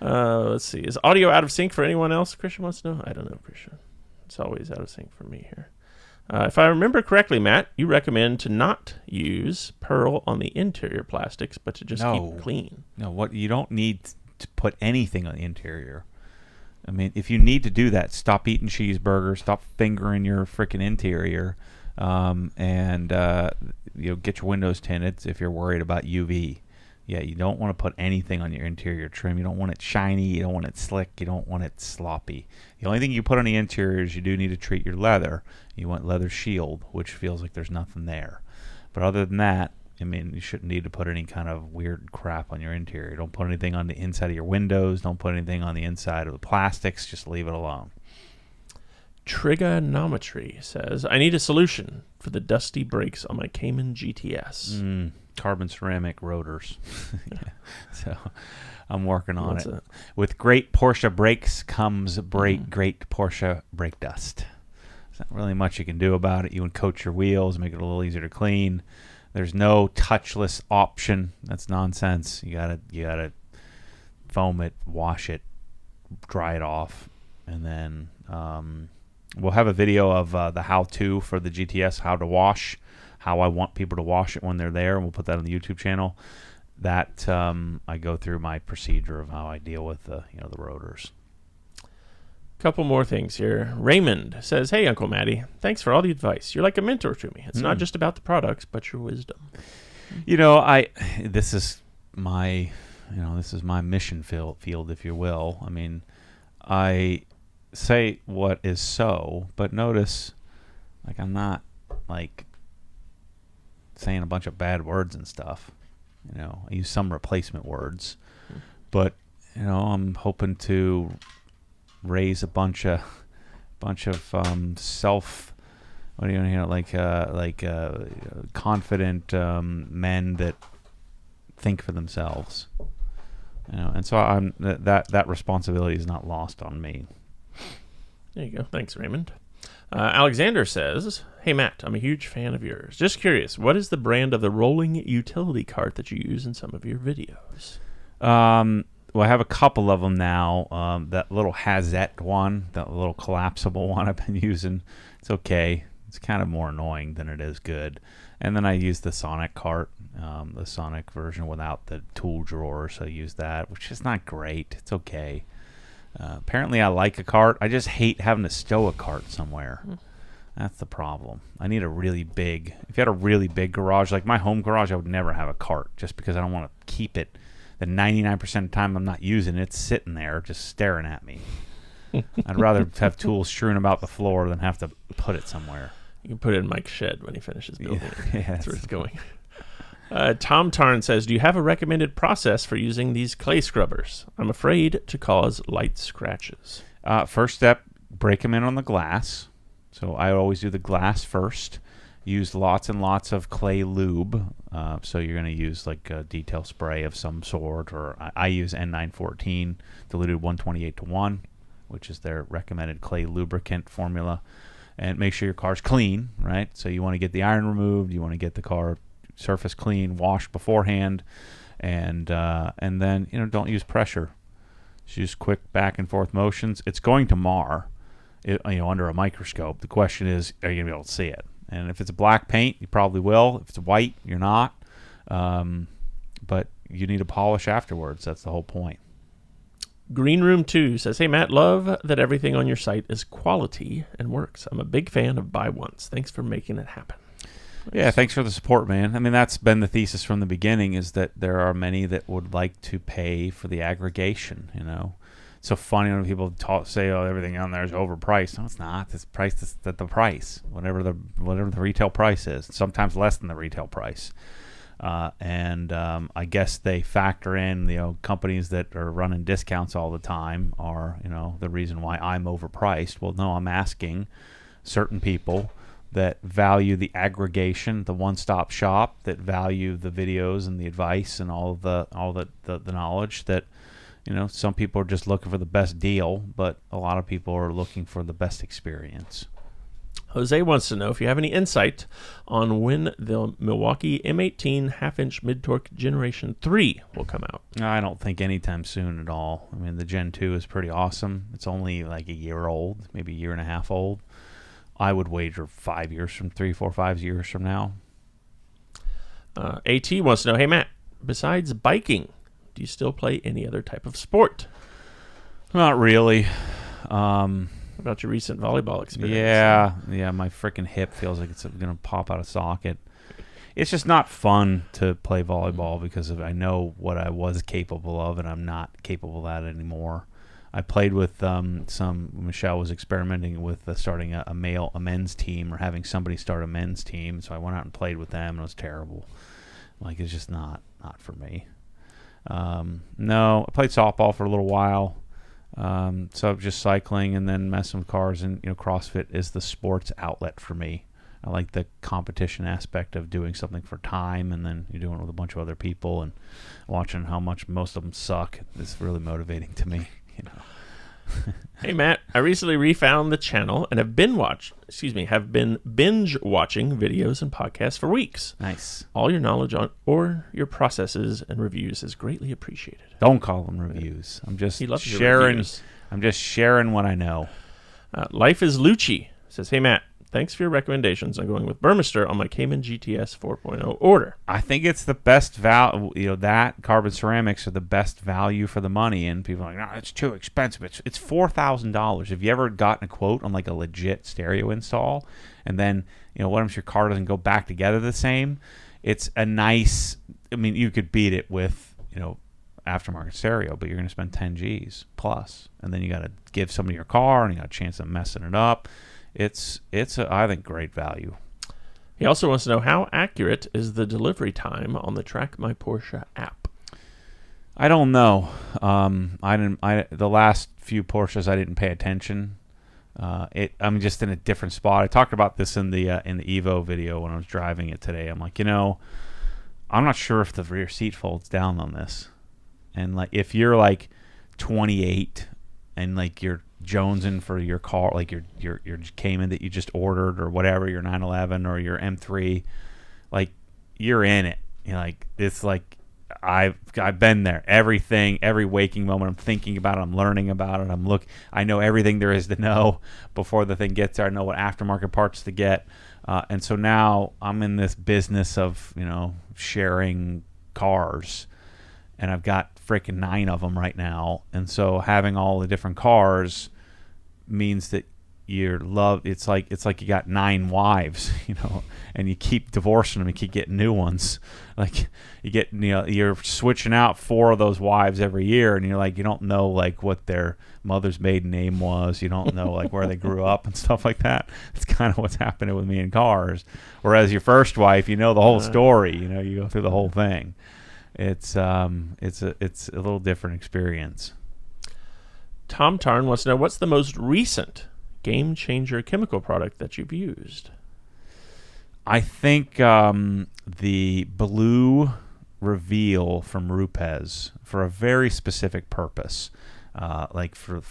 Let's see. Is audio out of sync for anyone else? Christian wants to know. I don't know, Christian. It's always out of sync for me here. If I remember correctly, Matt, you recommend to not use pearl on the interior plastics, but to just keep clean. No, what you don't need to put anything on the interior. I mean, if you need to do that, stop eating cheeseburgers, stop fingering your freaking interior, and get your windows tinted if you're worried about UV. Yeah, you don't want to put anything on your interior trim. You don't want it shiny. You don't want it slick. You don't want it sloppy. The only thing you put on the interior is you do need to treat your leather. You want leather shield, which feels like there's nothing there. But other than that, I mean, you shouldn't need to put any kind of weird crap on your interior. Don't put anything on the inside of your windows. Don't put anything on the inside of the plastics. Just leave it alone. Trigonometry says, I need a solution for the dusty brakes on my Cayman GTS. Carbon ceramic rotors. So I'm working on it. With great Porsche brakes comes great Porsche brake dust. There's not really much you can do about it. You can coat your wheels, make it a little easier to clean. There's no touchless option. That's nonsense. You gotta foam it, wash it, dry it off, and then we'll have a video of the how-to for the GTS, how to wash, how I want people to wash it when they're there, and we'll put that on the YouTube channel. That I go through my procedure of how I deal with the rotors. Couple more things here. Raymond says, hey, Uncle Matty, thanks for all the advice. You're like a mentor to me. It's not just about the products, but your wisdom. This is my mission field, if you will. I mean, I say what is so, but notice, like, I'm not like saying a bunch of bad words and stuff. I use some replacement words, but I'm hoping to raise a bunch of self. What do you confident men that think for themselves. And so that responsibility is not lost on me. There you go. Thanks, Raymond. Alexander says, "Hey Matt, I'm a huge fan of yours. Just curious, what is the brand of the rolling utility cart that you use in some of your videos?" Well, I have a couple of them now. That little Hazette one, that little collapsible one I've been using. It's okay. It's kind of more annoying than it is good. And then I use the Sonic cart, the Sonic version without the tool drawer, so I use that, which is not great. It's okay. Apparently I like a cart. I just hate having to stow a cart somewhere. That's the problem. I need a really big... If you had a really big garage, like my home garage, I would never have a cart just because I don't want to keep it. The 99% of the time I'm not using it, it's sitting there just staring at me. I'd rather have tools strewn about the floor than have to put it somewhere. You can put it in Mike's shed when he finishes building it. Yeah, that's where it's going. Tom Tarn says, "Do you have a recommended process for using these clay scrubbers? I'm afraid to cause light scratches." First step, break them in on the glass. So I always do the glass first. Use lots and lots of clay lube. So you're going to use like a detail spray of some sort, or I use N914 diluted 128:1, which is their recommended clay lubricant formula. And make sure your car's clean, right? So you want to get the iron removed. You want to get the car surface clean, washed beforehand, and then don't use pressure. Just use quick back and forth motions. It's going to mar, under a microscope. The question is, are you gonna be able to see it? And if it's black paint, you probably will. If it's white, you're not. But you need to polish afterwards. That's the whole point. Green Room 2 says, "Hey Matt, love that everything on your site is quality and works. I'm a big fan of buy once. Thanks for making it happen." Yeah, thanks for the support, man. I mean, that's been the thesis from the beginning, is that there are many that would like to pay for the aggregation, It's so funny when people say, "Oh, everything on there is overpriced." No, it's not. It's priced at the price, whatever the retail price is, sometimes less than the retail price. I guess they factor in, companies that are running discounts all the time are, the reason why I'm overpriced. Well, no, I'm asking certain people that value the aggregation, the one-stop shop, that value the videos and the advice and all the knowledge that, some people are just looking for the best deal, but a lot of people are looking for the best experience. Jose wants to know if you have any insight on when the Milwaukee M18 half-inch mid-torque Generation 3 will come out. I don't think anytime soon at all. I mean, the Gen 2 is pretty awesome. It's only like a year old, maybe a year and a half old. I would wager 5 years from 3, 4, 5 years from now. AT wants to know, "Hey Matt, besides biking, do you still play any other type of sport?" Not really. About your recent volleyball experience? Yeah, my freaking hip feels like it's going to pop out of socket. It's just not fun to play volleyball because I know what I was capable of, and I'm not capable of that anymore. I played with Michelle was experimenting with starting a men's team, or having somebody start a men's team, so I went out and played with them, and it was terrible. Like, it's just not for me. No, I played softball for a little while. So just cycling and then messing with cars, and CrossFit is the sports outlet for me. I like the competition aspect of doing something for time, and then you're doing it with a bunch of other people and watching how much most of them suck. It's really motivating to me, Hey Matt, I recently refound the channel and have been binge watching videos and podcasts for weeks. Nice. All your knowledge on or your processes and reviews is greatly appreciated. Don't call them reviews. I'm just He loves sharing. reviews. I'm just sharing what I know. Life is Lucci says, "Hey Matt, thanks for your recommendations. I'm going with Burmester on my Cayman GTS 4.0 order." I think it's the best value. That carbon ceramics are the best value for the money, and people are like, "No, it's too expensive." It's $4,000. Have you ever gotten a quote on like a legit stereo install, and then what if your car doesn't go back together the same? it's a nice. I mean, you could beat it with aftermarket stereo, but you're going to spend 10 G's plus, and then you got to give somebody your car, and you got a chance of messing it up. It's I think great value. He also wants to know, how accurate is the delivery time on the Track My Porsche app? I don't know. The last few Porsches I didn't pay attention. I'm just in a different spot. I talked about this in the Evo video when I was driving it today. I'm like, I'm not sure if the rear seat folds down on this. And like, if you're like 28 and like you're jonesing for your car, like your Cayman that you just ordered or whatever, your 911 or your M3, like you're in it. Like, it's like I've been there. Every waking moment I'm thinking about it, I'm learning about it. I know everything there is to know before the thing gets there. I know what aftermarket parts to get. And so now I'm in this business of, sharing cars, and I've got freaking 9 of them right now. And so having all the different cars means that it's like you got 9 wives, and you keep divorcing them and keep getting new ones. Like you get, you're switching out 4 of those wives every year, and you're like, you don't know like what their mother's maiden name was. You don't know like where they grew up and stuff like that. It's kind of what's happening with me in cars. Whereas your first wife, the whole story, you go through the whole thing. It's a little different experience. Tom Tarn wants to know, what's the most recent game changer chemical product that you've used? I think the blue reveal from Rupes for a very specific purpose, like for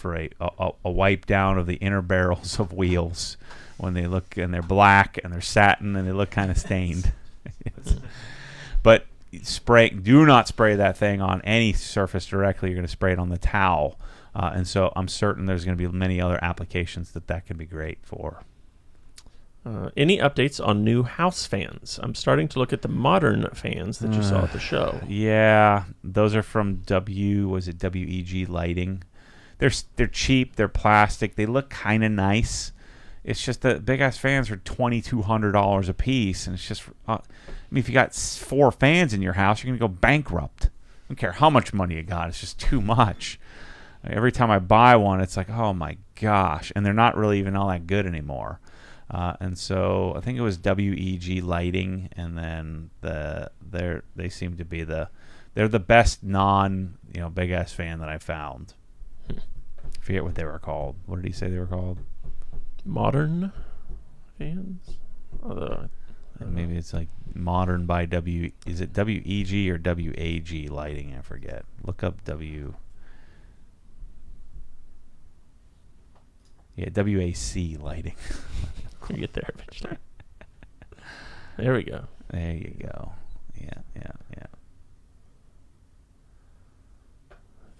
a wipe down of the inner barrels of wheels when they look, and they're black and they're satin and they look kind of stained. But do not spray that thing on any surface directly. You're going to spray it on the towel. And so I'm certain there's going to be many other applications that can be great for. Any updates on new house fans? I'm starting to look at the modern fans that you saw at the show. Yeah, those are from WEG Lighting. They're cheap. They're plastic. They look kind of nice. It's just that big ass fans are $2,200 a piece, and it's just. If you got 4 fans in your house, you're gonna go bankrupt. I don't care how much money you got. It's just too much. Every time I buy one, it's like, oh my gosh, and they're not really even all that good anymore. And so I think it was WEG Lighting, and then they seem to be they're the best non big ass fan that I found. I forget what they were called. What did he say they were called? Modern fans. Although maybe it's like modern by Is it WEG or WAG Lighting? I forget. Look up WAC Lighting. You get there eventually. There we go. There you go. Yeah.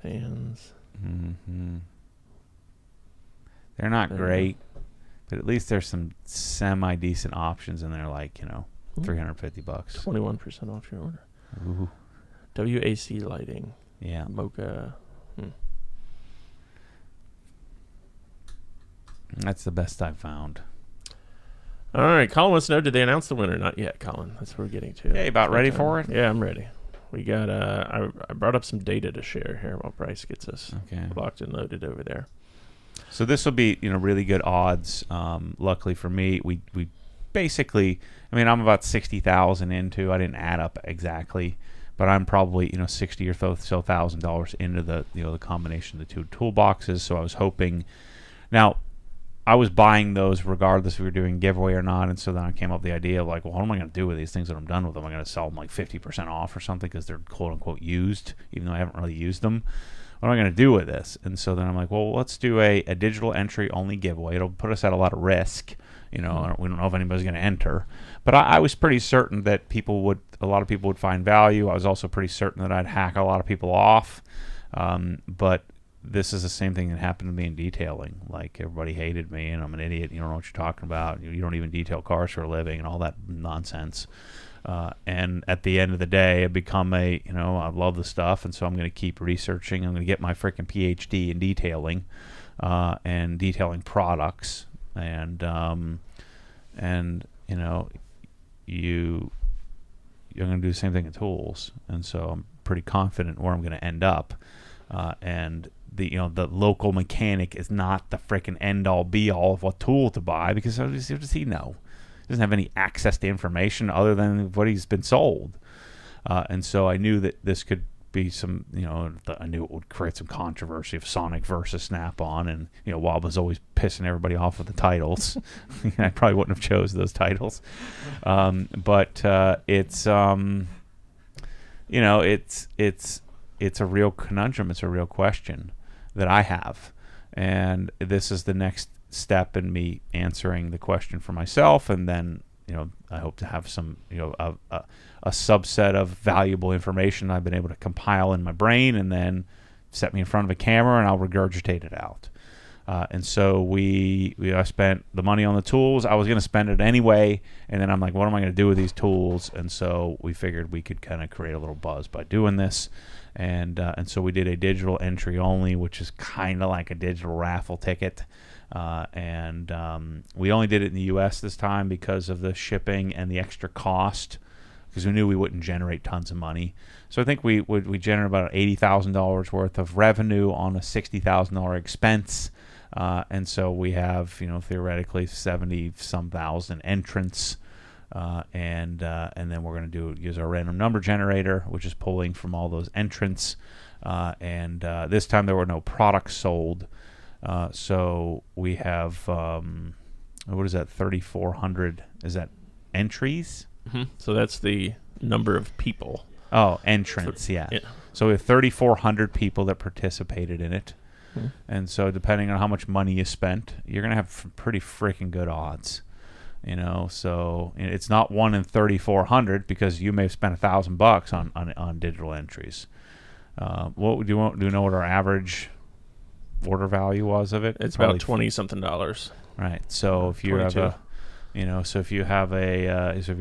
Fans. Mm-hmm. They're not great, but at least there's some semi-decent options in there, like, $350. 21% off your order. Ooh. WAC Lighting. Yeah. Mocha. That's the best I've found. All right, Colin wants to know, did they announce the winner? Not yet, Colin. That's what we're getting to. Hey, about ready for it? Yeah, I'm ready. We got. I brought up some data to share here while Bryce gets us locked and loaded over there. So this will be, really good odds. Luckily for me, we basically, I'm about 60,000 into. I didn't add up exactly, but I'm probably $60 or so $1,000 into the the combination of the 2 toolboxes. So I was hoping. Now, I was buying those regardless if we were doing giveaway or not, and so then I came up with the idea of like, well, what am I going to do with these things when I'm done with them? I'm going to sell them like 50% off or something because they're quote unquote used, even though I haven't really used them. What am I going to do with this? And so then I'm like, well, let's do a digital entry only giveaway. It'll put us at a lot of risk. We don't know if anybody's going to enter. But I was pretty certain that a lot of people would find value. I was also pretty certain that I'd hack a lot of people off. But this is the same thing that happened to me in detailing. Like, everybody hated me, and I'm an idiot. You don't know what you're talking about. You don't even detail cars for a living and all that nonsense. And at the end of the day, I become I love the stuff, and so I'm going to keep researching. I'm going to get my freaking PhD in detailing and detailing products. And you're going to do the same thing in tools, and so I'm pretty confident where I'm going to end up. And the local mechanic is not the freaking end all be all of what tool to buy, because what does he know? He doesn't have any access to information other than what he's been sold. And so I knew that this could be some, I knew it would create some controversy of Sonic versus Snap-on, and Wob was always pissing everybody off with the titles. I probably wouldn't have chose those titles, but it's it's a real conundrum. It's a real question that I have, and this is the next step in me answering the question for myself, and then I hope to have some a subset of valuable information I've been able to compile in my brain, and then set me in front of a camera and I'll regurgitate it out. And so I spent the money on the tools. I was going to spend it anyway, and then I'm like, what am I going to do with these tools? And so we figured we could kind of create a little buzz by doing this. And so we did a digital entry only, which is kind of like a digital raffle ticket. And we only did it in the U.S. this time because of the shipping and the extra cost, because we knew we wouldn't generate tons of money. So I think we generate about $80,000 worth of revenue on a $60,000 expense. And so we have, theoretically 70-some thousand entrants. And then we're going to use our random number generator, which is pulling from all those entrants. And this time there were no products sold. So we have, what is that, 3,400? Is that entries? Mm-hmm. So that's the number of people. Oh, entrants, yeah. So we have 3,400 people that participated in it. Mm-hmm. And so depending on how much money you spent, you're going to have pretty freaking good odds. So it's not 1 in 3,400, because you may have spent $1,000 on digital entries. What do you know what our average order value was of it? It's about $20-something. Right. So if you 22. have so if your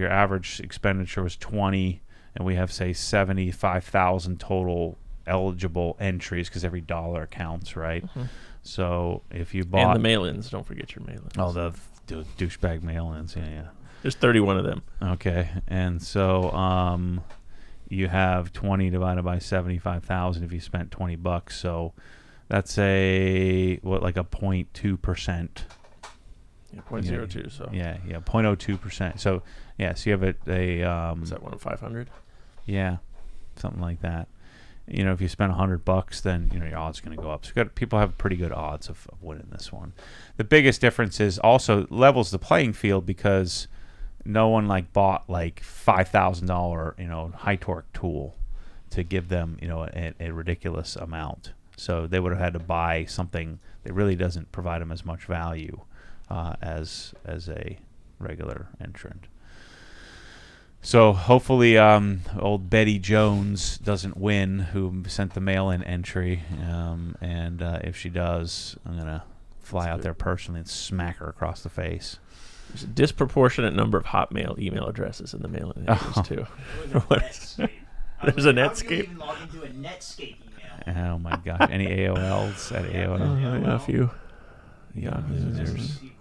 average expenditure was 20, and we have, say, 75,000 total eligible entries, because every dollar counts, right? Mm-hmm. So if you bought... And the mail-ins. Don't forget your mail-ins. Oh, the douchebag mail-ins. Yeah. There's 31 of them. Okay. And so you have 20 divided by 75,000 if you spent $20. So that's like a 0.2%. Yeah, 0.02. So yeah, 0.02%. So so you have a is that 1 in 500? Yeah, something like that. If you spend $100, then your odds are going to go up. So people have pretty good odds of winning this one. The biggest difference is also levels the playing field, because no one bought $5,000 high torque tool to give them a ridiculous amount. So they would have had to buy something that really doesn't provide them as much value as a regular entrant. So hopefully old Betty Jones doesn't win, who sent the mail-in entry. And if she does, I'm going to fly out there personally and smack her across the face. There's a disproportionate number of Hotmail email addresses in the mail-in entries, too. There's a Netscape. You even log into a Netscape email. Oh, my gosh. Any AOLs at AOL? Yeah, a few. Yeah,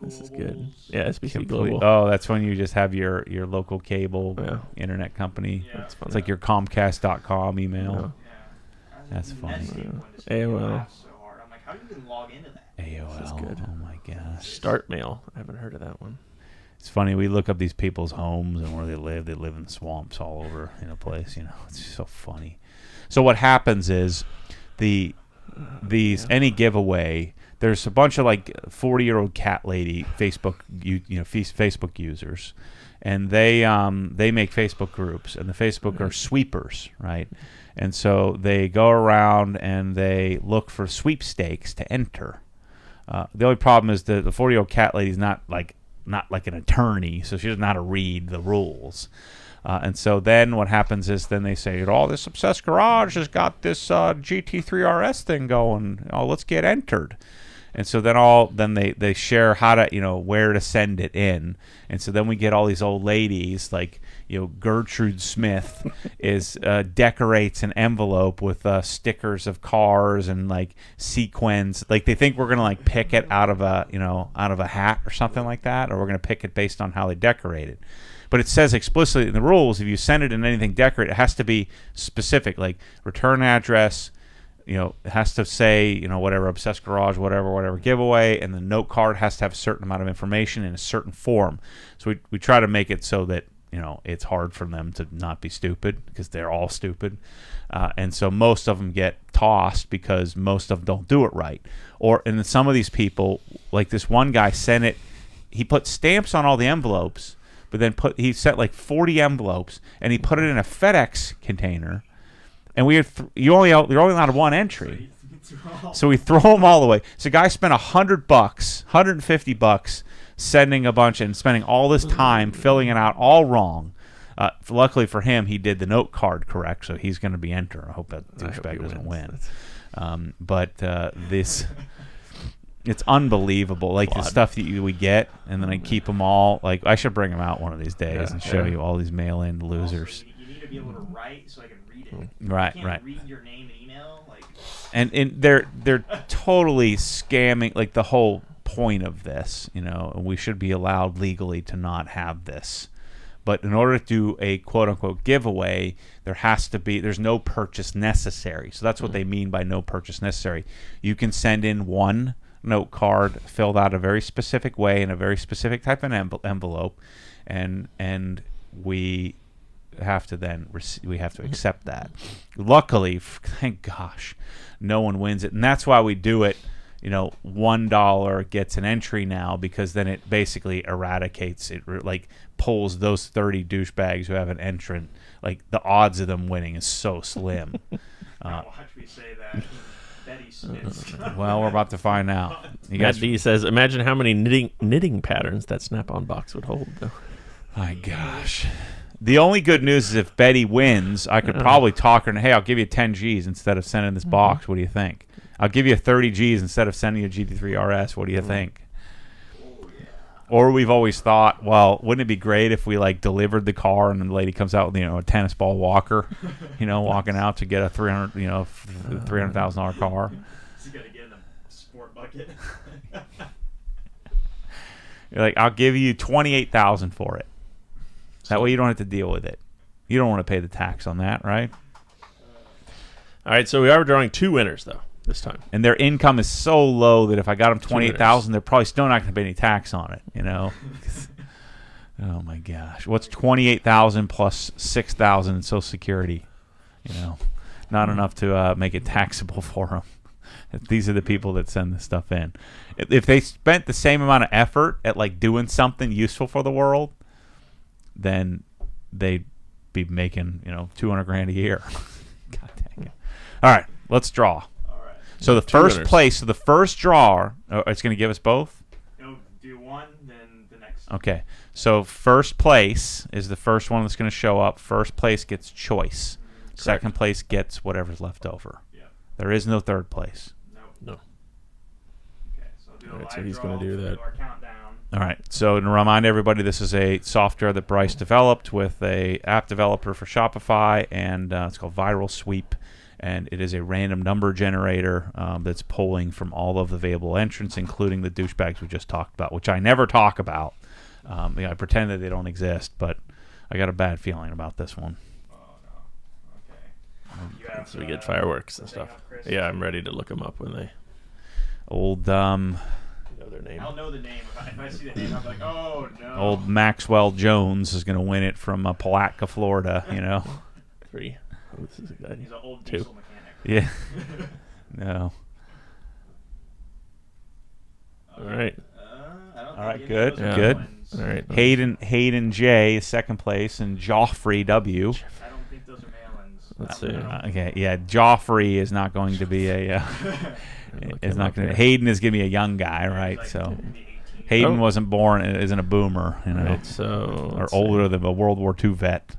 this is good. Yeah, SBC Global. Oh, that's when you just have your local cable internet company. Yeah. It's like your Comcast.com email. Yeah. That's funny. AOL. So hard. I'm like, how do you even log into that? AOL. This is good. Oh my gosh. Start Mail. I haven't heard of that one. It's funny. We look up these people's homes and where they live. They live in swamps all over place. It's just so funny. So what happens is any giveaway. There's a bunch of 40-year-old cat lady Facebook users, and they make Facebook groups, and the Facebook are sweepers, right? And so they go around and they look for sweepstakes to enter. The only problem is the 40-year-old cat lady is not like an attorney, so she doesn't know how to read the rules. And so then what happens is then they say, this Obsessed Garage has got this GT3 RS thing going. Let's get entered. And so then they share how to where to send it in. And so then we get all these old ladies like Gertrude Smith decorates an envelope with stickers of cars and sequins. They think we're gonna pick it out of a hat or something like that, or we're gonna pick it based on how they decorate it. But it says explicitly in the rules, if you send it in anything decorated, it has to be specific, like return address. It has to say, whatever, Obsessed Garage, whatever giveaway, and the note card has to have a certain amount of information in a certain form. So we try to make it so that, it's hard for them to not be stupid, because they're all stupid. And so most of them get tossed because most of them don't do it right. And then some of these people, like this one guy sent it, he put stamps on all the envelopes, but then he sent like 40 envelopes, and he put it in a FedEx container. And you're only allowed one entry, so we throw them all away. So, guy spent $100, $150 sending a bunch and spending all this time filling it out all wrong. Luckily for him, he did the note card correct, so he's going to be entered. I hope that douchebag doesn't win. It's unbelievable, like the stuff that we get, and then I keep them all. Like, I should bring them out one of these days and show you all these mail-in losers. Also, you need to be able to write so I can read it. Right. You can't read your name and email. And they're totally scamming. Like, the whole point of this, we should be allowed legally to not have this. But in order to do a quote-unquote giveaway, there's no purchase necessary. So that's what they mean by no purchase necessary. You can send in one note card filled out a very specific way in a very specific type of envelope, and we have to accept that. Luckily, thank gosh, no one wins it, and that's why we do it. $1 gets an entry now, because then it basically eradicates it, like pulls those 30 douchebags who have an entrant. Like, the odds of them winning is so slim. Watch me say that. Betty Smith's. Well, we're about to find out. Matt D says, imagine how many knitting patterns that Snap-on box would hold, though. My gosh. The only good news is if Betty wins, I could probably talk her and, hey, I'll give you 10 G's instead of sending this box. What do you think? I'll give you 30 G's instead of sending you a GT3 RS. What do you think? Oh, yeah. Or we've always thought, well, wouldn't it be great if we delivered the car and the lady comes out with a tennis ball walker, walking out to get a $300,000 car. You got to get in the sport bucket. You're like, I'll give you $28,000 for it. That way you don't have to deal with it. You don't want to pay the tax on that, right? All right, so we are drawing 2 winners, though, this time. And their income is so low that if I got them $28,000, they're probably still not going to pay any tax on it, Oh, my gosh. What's $28,000 plus $6,000 in Social Security? Not enough to make it taxable for them. These are the people that send this stuff in. If they spent the same amount of effort at, doing something useful for the world, then they'd be making, $200,000 a year. God dang it. All right, let's draw. All right. So the first place, so the first drawer, it's going to give us both? No, do one, then the next. Okay. So first place is the first one that's going to show up. First place gets choice. Second place gets whatever's left over. Yeah. There is no third place. No. Okay, so do a live so he's draw, going to do that. our countdown. All right. So to remind everybody, this is a software that Bryce developed with a app developer for Shopify, and it's called Viral Sweep. And it is a random number generator that's pulling from all of the available entrants, including the douchebags we just talked about, which I never talk about. I pretend that they don't exist, but I got a bad feeling about this one. Oh, no. Okay. So we get fireworks and stuff. Yeah, I'm ready to look them up when they Old know their name. I'll know the name. If I see the name, I'll be like, oh, no. Old Maxwell Jones is going to win it from Palatka, Florida, 3. Oh, this is a guy. He's an old 2. diesel mechanic. Yeah. No. All right. I don't All right, think good, any of those are good. ones. All right. Hayden J is second place, and Joffrey W. I don't think those are mail-ins. Let's see. Okay, yeah, Joffrey is not going to be a. Is not going to. Hayden is going to be a young guy, right? Like So maybe 18. Hayden wasn't born, isn't a boomer, All right, so or let's older see. than a World War II vet.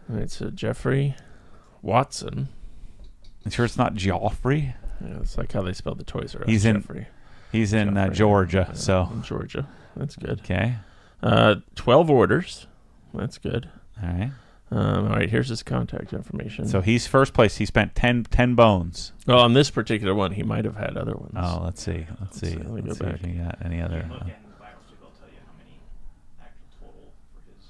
All right, so Jeffrey Watson. You sure it's not Joffrey? Yeah, it's like how they spelled the Toys R Us. He's in- Jeffrey. He's in Joffrey. Georgia, Yeah, so in Georgia. That's good. okay. 12 orders. That's good. All right. All right, here's his contact information. So he's first place. He spent 10 bones. well, on this particular one, he might have had other ones. Oh, let's see. Let's see. Let me Let's go see back. if he got any other. Look in Viral Sweep, they'll tell you how many actual total for his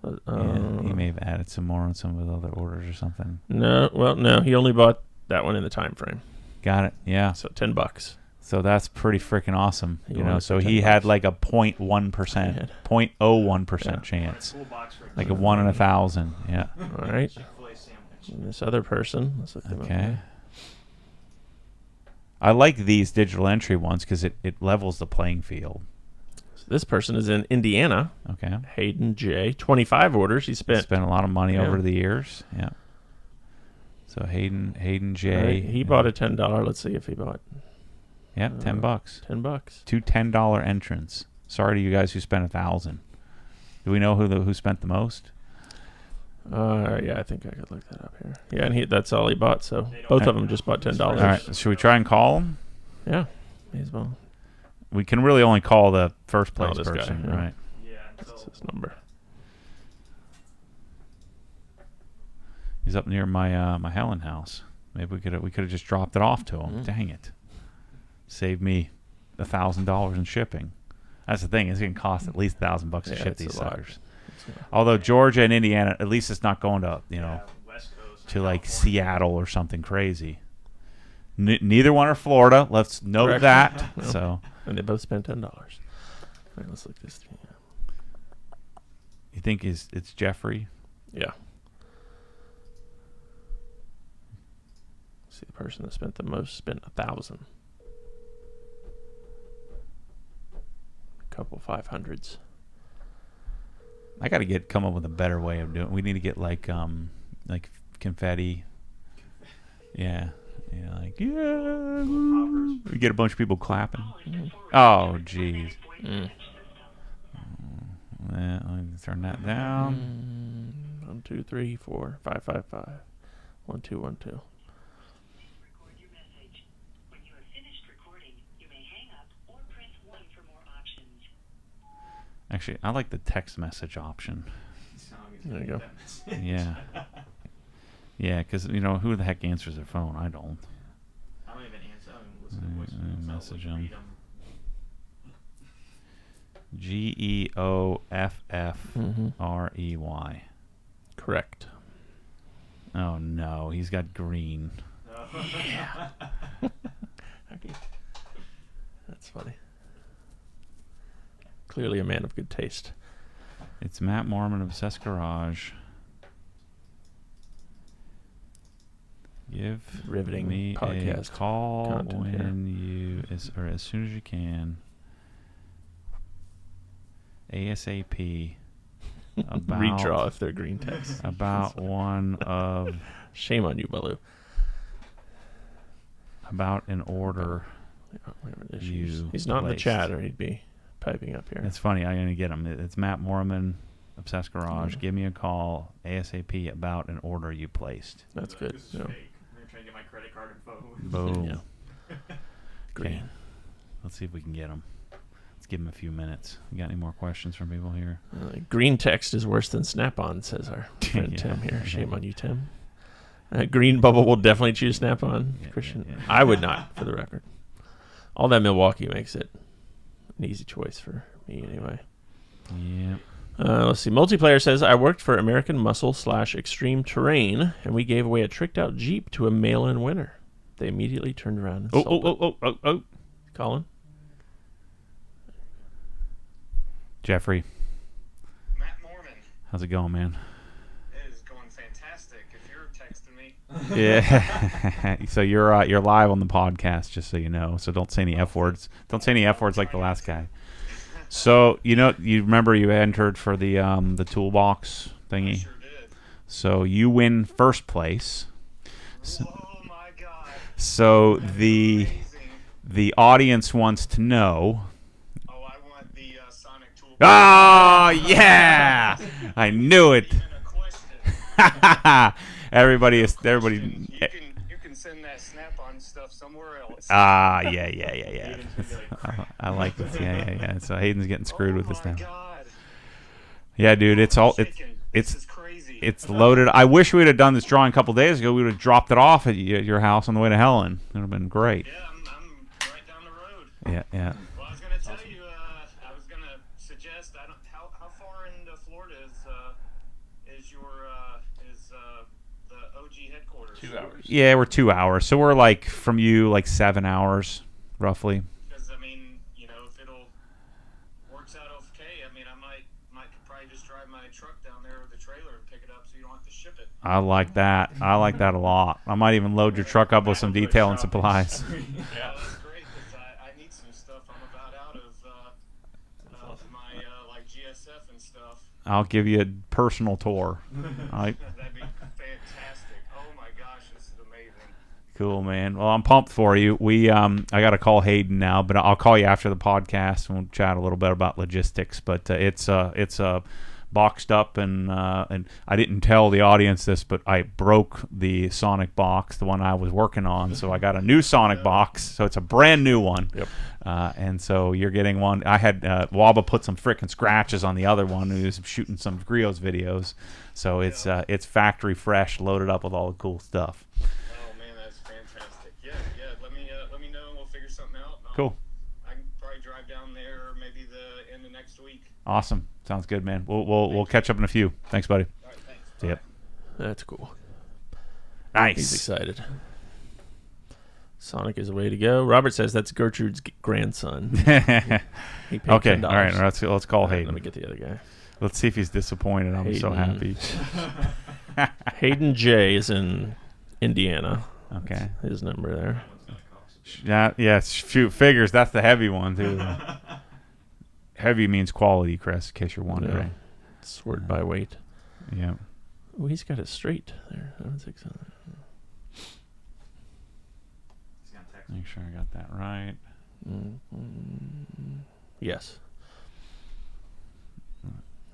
He may have added some more on some of the other orders or something. No. He only bought that one in the time frame. Got it. Yeah. So $10. So that's pretty freaking awesome. So for he $10. had like a 0.1%, 0.01% chance. Like a 1 in 1,000. Yeah. All right. Chick-fil-A sandwich. And this other person. Let's look them up Okay. here. I like these digital entry ones because it levels the playing field. So this person is in Indiana. Okay. Hayden J. 25 orders. He spent Spent a lot of money Yeah. over the years. Yeah. So Hayden J. All right, he bought a $10. Let's see if he bought Yeah, $10. $10. Two $10 entrants. Sorry to you guys who spent 1,000. Do we know who spent the most? Yeah, I think I could look that up here. Yeah, and that's all he bought. So both of them just bought $10. All right. Should we try and call him? Yeah, he's well. We can really only call the first place this guy, person, yeah. right? Yeah. That's his number. He's up near my my Helen house. Maybe we could have just dropped it off to him. Dang it! Saved me $1,000 in shipping. That's the thing. It's going to cost at least $1,000 to Yeah, ship it's these a lot. suckers. Although Georgia and Indiana, at least it's not going to West Coast. to like California. Seattle or something crazy. Neither one are Florida. Let's note Correct. that. No. So And they both spent $10. All right, let's look this thing up. you think it's Jeffrey? Yeah. See, the person that spent the most spent 1,000. A couple 500s. I got to come up with a better way of doing it. We need to get like confetti. Yeah. Yeah, like we get a bunch of people clapping. Oh, jeez. Mm. Yeah, let me turn that down. 1, 2, 3, 4, 5, 5, 5. 1, 2, 1, 2. Record your message. When you have finished recording, you may hang up or press 1 for more options. Actually, I like the text message option. There you go. Yeah. Yeah, because, who the heck answers their phone? I don't. I don't even answer. I don't even listen to voicemails. I'll Message read him. Mhm. GEOFFREY. Correct. Oh, no. He's got green. Yeah. That's funny. Clearly a man of good taste. It's Matt Mormon of Obsessed Garage. Give Riveting me podcast a call content here. when as soon as you can. ASAP. About Redraw if they're green text. about one of Shame on you, Baloo. about an order. We're having issues. You He's not in the placed. chat, or he'd be typing up here. It's funny. I'm gonna get him. It's Matt Mormon, Obsessed Garage. Mhm. Give me a call ASAP about an order you placed. That's good. This is Yeah. fake. I'm trying to get my credit card info. Boom. Yeah. Green. Okay. Let's see if we can get him. Let's give him a few minutes. You got any more questions from people here? Green text is worse than Snap-on, says our friend Yeah. Tim here. Shame on you, Tim. Green Bubble will definitely choose Snap-on. Yeah, Christian, yeah. I would not, for the record. All that Milwaukee makes it an easy choice for me, anyway. Yeah. Let's see. Multiplayer says, I worked for American Muscle / Extreme Terrain, and we gave away a tricked-out Jeep to a mail-in winner. They immediately turned around and sold it. Oh. Colin? Jeffrey, Matt Mormon. how's it going, man? It is going fantastic. If you're texting me, Yeah. So you're live on the podcast, just so you know. So don't say any F words. Don't say any F words like the last guy. So you remember you entered for the Toolbox I thingy. sure did. So you win first place. So, Oh my God. so That's the amazing. audience wants to know. Oh, I want the Sonic Toolbox. Oh yeah! I knew it. Even a question. everybody. You can send that Snap-on stuff somewhere else. Yeah. Hayden's gonna be like, I like this. Yeah. So Hayden's getting screwed with this Oh now. my God. Yeah, dude. It's all I'm it's shaking. it's This is crazy. it's loaded. I wish we'd have done this drawing a couple days ago. We would have dropped it off at your house on the way to Helen. It would have been great. Yeah, I'm right down the road. Yeah. Well, I was gonna tell you. I was gonna suggest. How far into Florida is 2 hours. Yeah, we're 2 hours. So we're like from you like 7 hours, roughly. Because I mean, you know, if it'll works out okay, I mean, I might probably just drive my truck down there with the trailer and pick it up, so you don't have to ship it. I like that. I like that a lot. I might even load your truck up with some detail and supplies. Yeah, that's great because I need some stuff. I'm about out of my like GSF and stuff. I'll give you a personal tour. That'd be fantastic. Oh my gosh, this is amazing. Cool, man. Well, I'm pumped for you. I got to call Hayden now, but I'll call you after the podcast and we'll chat a little bit about logistics. But it's boxed up, and I didn't tell the audience this, but I broke the Sonic box, the one I was working on. So I got a new Sonic box. So it's a brand new one. Yep. And so you're getting one. I had Waba put some frickin' scratches on the other one who was shooting some Griots videos. So it's factory fresh, loaded up with all the cool stuff. Oh man, that's fantastic. Yeah. Let me know and we'll figure something out. Cool. I can probably drive down there maybe the end of next week. Awesome. Sounds good, man. We'll catch up in a few. Thanks, buddy. All right, thanks. See ya. That's cool. Nice. He's excited. Sonic is the way to go. Robert says that's Gertrude's grandson. He paid Okay. $10. All right. Let's call All right, Hayden. let me get the other guy. Let's see if he's disappointed. I'm so Hayden. happy. Hayden J is in Indiana. Okay. His number there. Yeah. Shoot, figures. That's the heavy one too. Heavy means quality, Chris. In case you're wondering. Yeah. Sort by weight. Yeah. Oh, he's got it straight there. 767. Make sure I got that right. Yes.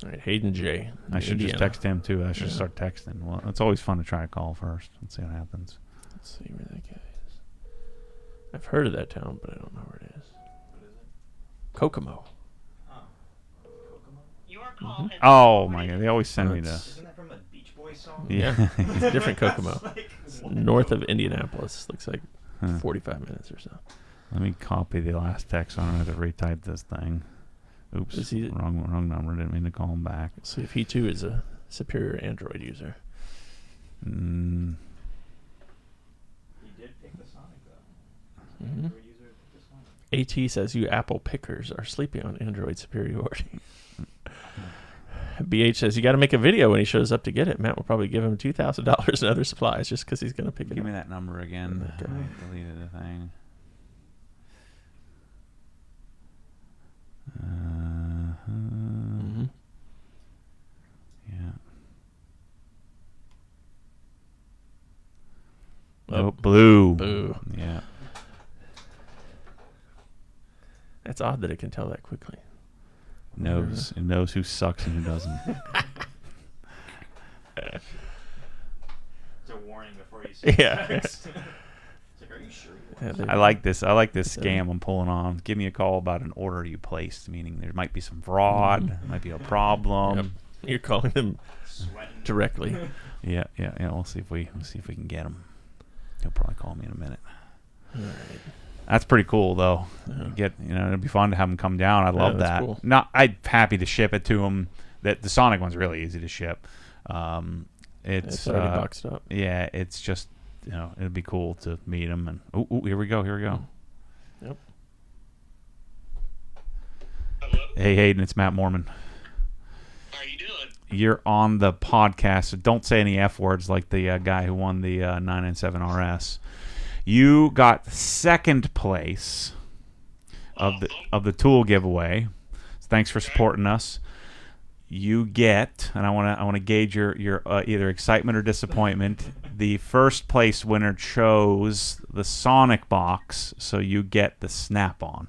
All right, Hayden J. I should Indiana. just text him too. I should Yeah. start texting. Well, it's always fun to try to call first. Let's see what happens. Let's see where that guy is. I've heard of that town, but I don't know where it is. What is it? Kokomo. Oh. Kokomo? Your call has Oh been my forwarded. god, they always send me That's- to. Isn't that from a Beach Boys song? Yeah. It's a different Kokomo. Like, It's what? north of Indianapolis. Looks like Huh. 45 minutes or so. Let me copy the last text. I don't have to retype this thing. Oops, Is he- wrong number. Didn't mean to call him back. Let's see if he too is a superior Android user. Mm, He did pick the Sonic though. Mhm. Android user picked the Sonic. AT says you Apple pickers are sleeping on Android superiority. BH says you got to make a video when he shows up to get it. Matt will probably give him $2,000 in other supplies just because he's going to pick it give up. me that number again. Okay. I deleted the thing. Mhm. Yeah. Oh, Oh, blue. boo. Yeah. That's odd that it can tell that quickly. Knows. It knows who sucks and who doesn't. It's a warning before you see Yeah. the text. It's like, are you sure? You want Yeah, this? they- I like this. I like this Yeah. scam I'm pulling on. Give me a call about an order you placed, meaning there might be some fraud, might be a problem. Yep. You're calling them Sweating. directly. Yeah. We'll see if we can get him. He'll probably call me in a minute. All right. That's pretty cool, though. Yeah. It'd be fun to have him come down. I love that's that. cool. I'm happy to ship it to him. That the Sonic one's really easy to ship. It's already boxed up. Yeah, it's just it'd be cool to meet him. And here we go. Yep. Hello? Hey Hayden, it's Matt Mormon. How are you doing? You're on the podcast, so don't say any F words like the guy who won the 997 RS. You got second place of the tool giveaway. So thanks for supporting us. You get, and I want to gauge your either excitement or disappointment. The first place winner chose the Sonic box, so you get the Snap-on.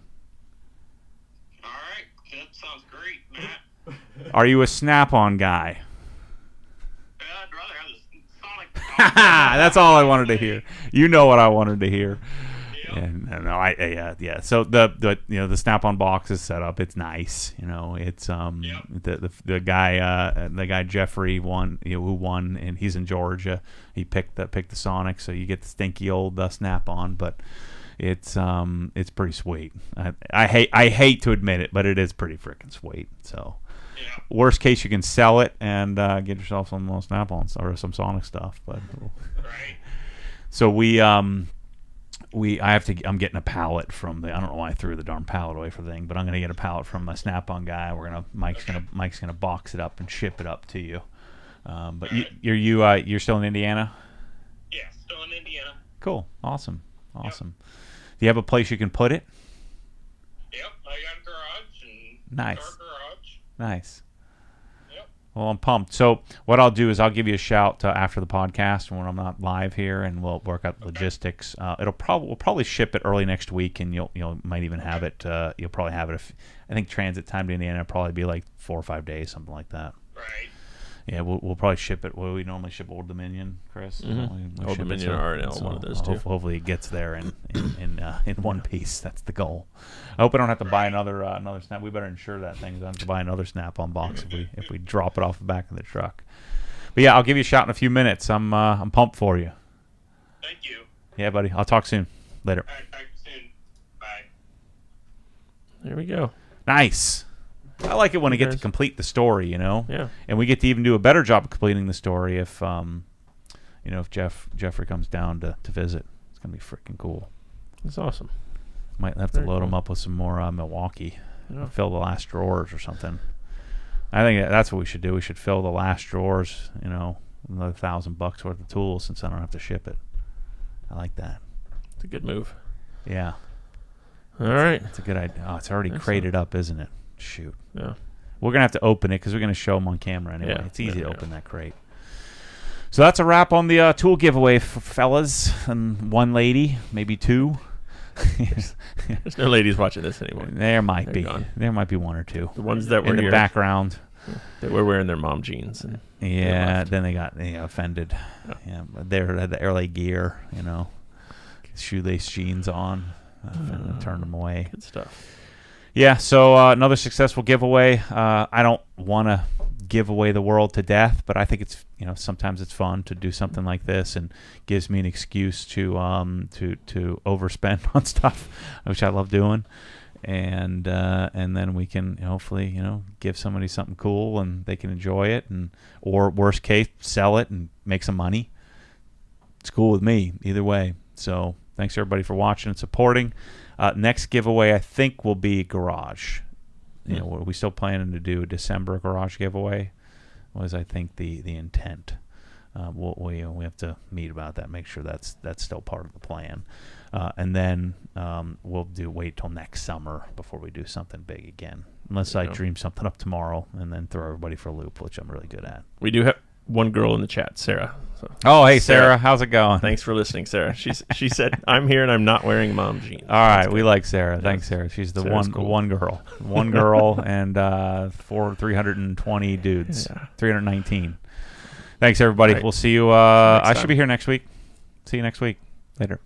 All right, that sounds great, Matt. Are you a Snap-on guy? I'd rather have the Sonic. That's all I wanted to hear. You know what I wanted to hear. Yep. Yeah. So the Snap-on box is set up. It's nice. It's Yep. the guy Jeffrey won. Who won, and he's in Georgia. He picked the Sonic, so you get the stinky old Snap-on, but it's pretty sweet. I hate to admit it, but it is pretty freaking sweet. So. Yeah. Worst case, you can sell it and get yourself some Snap-ons or some Sonic stuff. But Right. So I'm getting a pallet from I don't know why I threw the darn pallet away for the thing, but I'm gonna get a pallet from my Snap-on guy. Mike's gonna box it up and ship it up to you. But Right. you're still in Indiana? Yeah, still in Indiana. Cool, awesome. Do you have a place you can put it? Yep, I got a garage and Nice. car garage. Nice. Yep. Well, I'm pumped. So what I'll do is I'll give you a shout after the podcast when I'm not live here, and we'll work out the logistics. We'll probably ship it early next week, and you'll might even have it. You'll probably have it. I think transit time to Indiana will probably be like 4 or 5 days, something like that. Right. Yeah, we'll probably ship it. Well, we normally ship Old Dominion, Chris. Mm-hmm. We Old ship it, Dominion or one of those two. Hopefully, it gets there in one piece. That's the goal. I hope I don't have to buy another Snap. We better insure that thing. I don't have to buy another Snap-on box if we drop it off the back of the truck. But yeah, I'll give you a shout in a few minutes. I'm pumped for you. Thank you. Yeah, buddy. I'll talk soon. Later. All right, talk soon. Bye. There we go. Nice. I like it when I get to complete the story, Yeah. and we get to even do a better job of completing the story if if Jeffrey comes down to visit. It's gonna be freaking cool. That's awesome. Might have to Very load cool. him up with some more Milwaukee. Yeah. Fill the last drawers or something. I think that's what we should do. We should fill the last drawers. Another $1,000 worth of tools since I don't have to ship it. I like that. It's a good move. Yeah, All right. it's a good idea. Oh, it's already Excellent. crated up, isn't it? Shoot. Yeah. We're going to have to open it because we're going to show them on camera anyway. Yeah, It's easy there to we open that crate. So that's a wrap on the tool giveaway, fellas, and one lady, maybe two. There's no ladies watching this anymore. There might They're be. gone. There might be one or two The ones that were in the here, background. that were wearing their mom jeans. And Yeah, left. then they got offended. Yeah. Yeah, but they had the LA gear, shoelace jeans on. And turned them away. good stuff. Yeah, so another successful giveaway. I don't want to give away the world to death, but I think it's sometimes it's fun to do something like this, and gives me an excuse to overspend on stuff, which I love doing, and then we can hopefully give somebody something cool and they can enjoy it, or worst case sell it and make some money. It's cool with me either way. So thanks everybody for watching and supporting. Next giveaway I think will be garage. We're still planning to do a December garage giveaway. Was I think the intent. We have to meet about that. Make sure that's still part of the plan. And then we'll wait till next summer before we do something big again. Unless I dream something up tomorrow and then throw everybody for a loop, which I'm really good at. We do have one girl in the chat, Sarah. So, Oh, hey Sarah, how's it going? thanks for listening, Sarah. She said, "I'm here and I'm not wearing mom jeans." All right, we like Sarah. Thanks, Sarah. She's the Sarah's one cool. one girl, and 320 dudes, Yeah. 319. Thanks, everybody. Right. We'll see you. Next I time. should be here next week. See you next week. Later.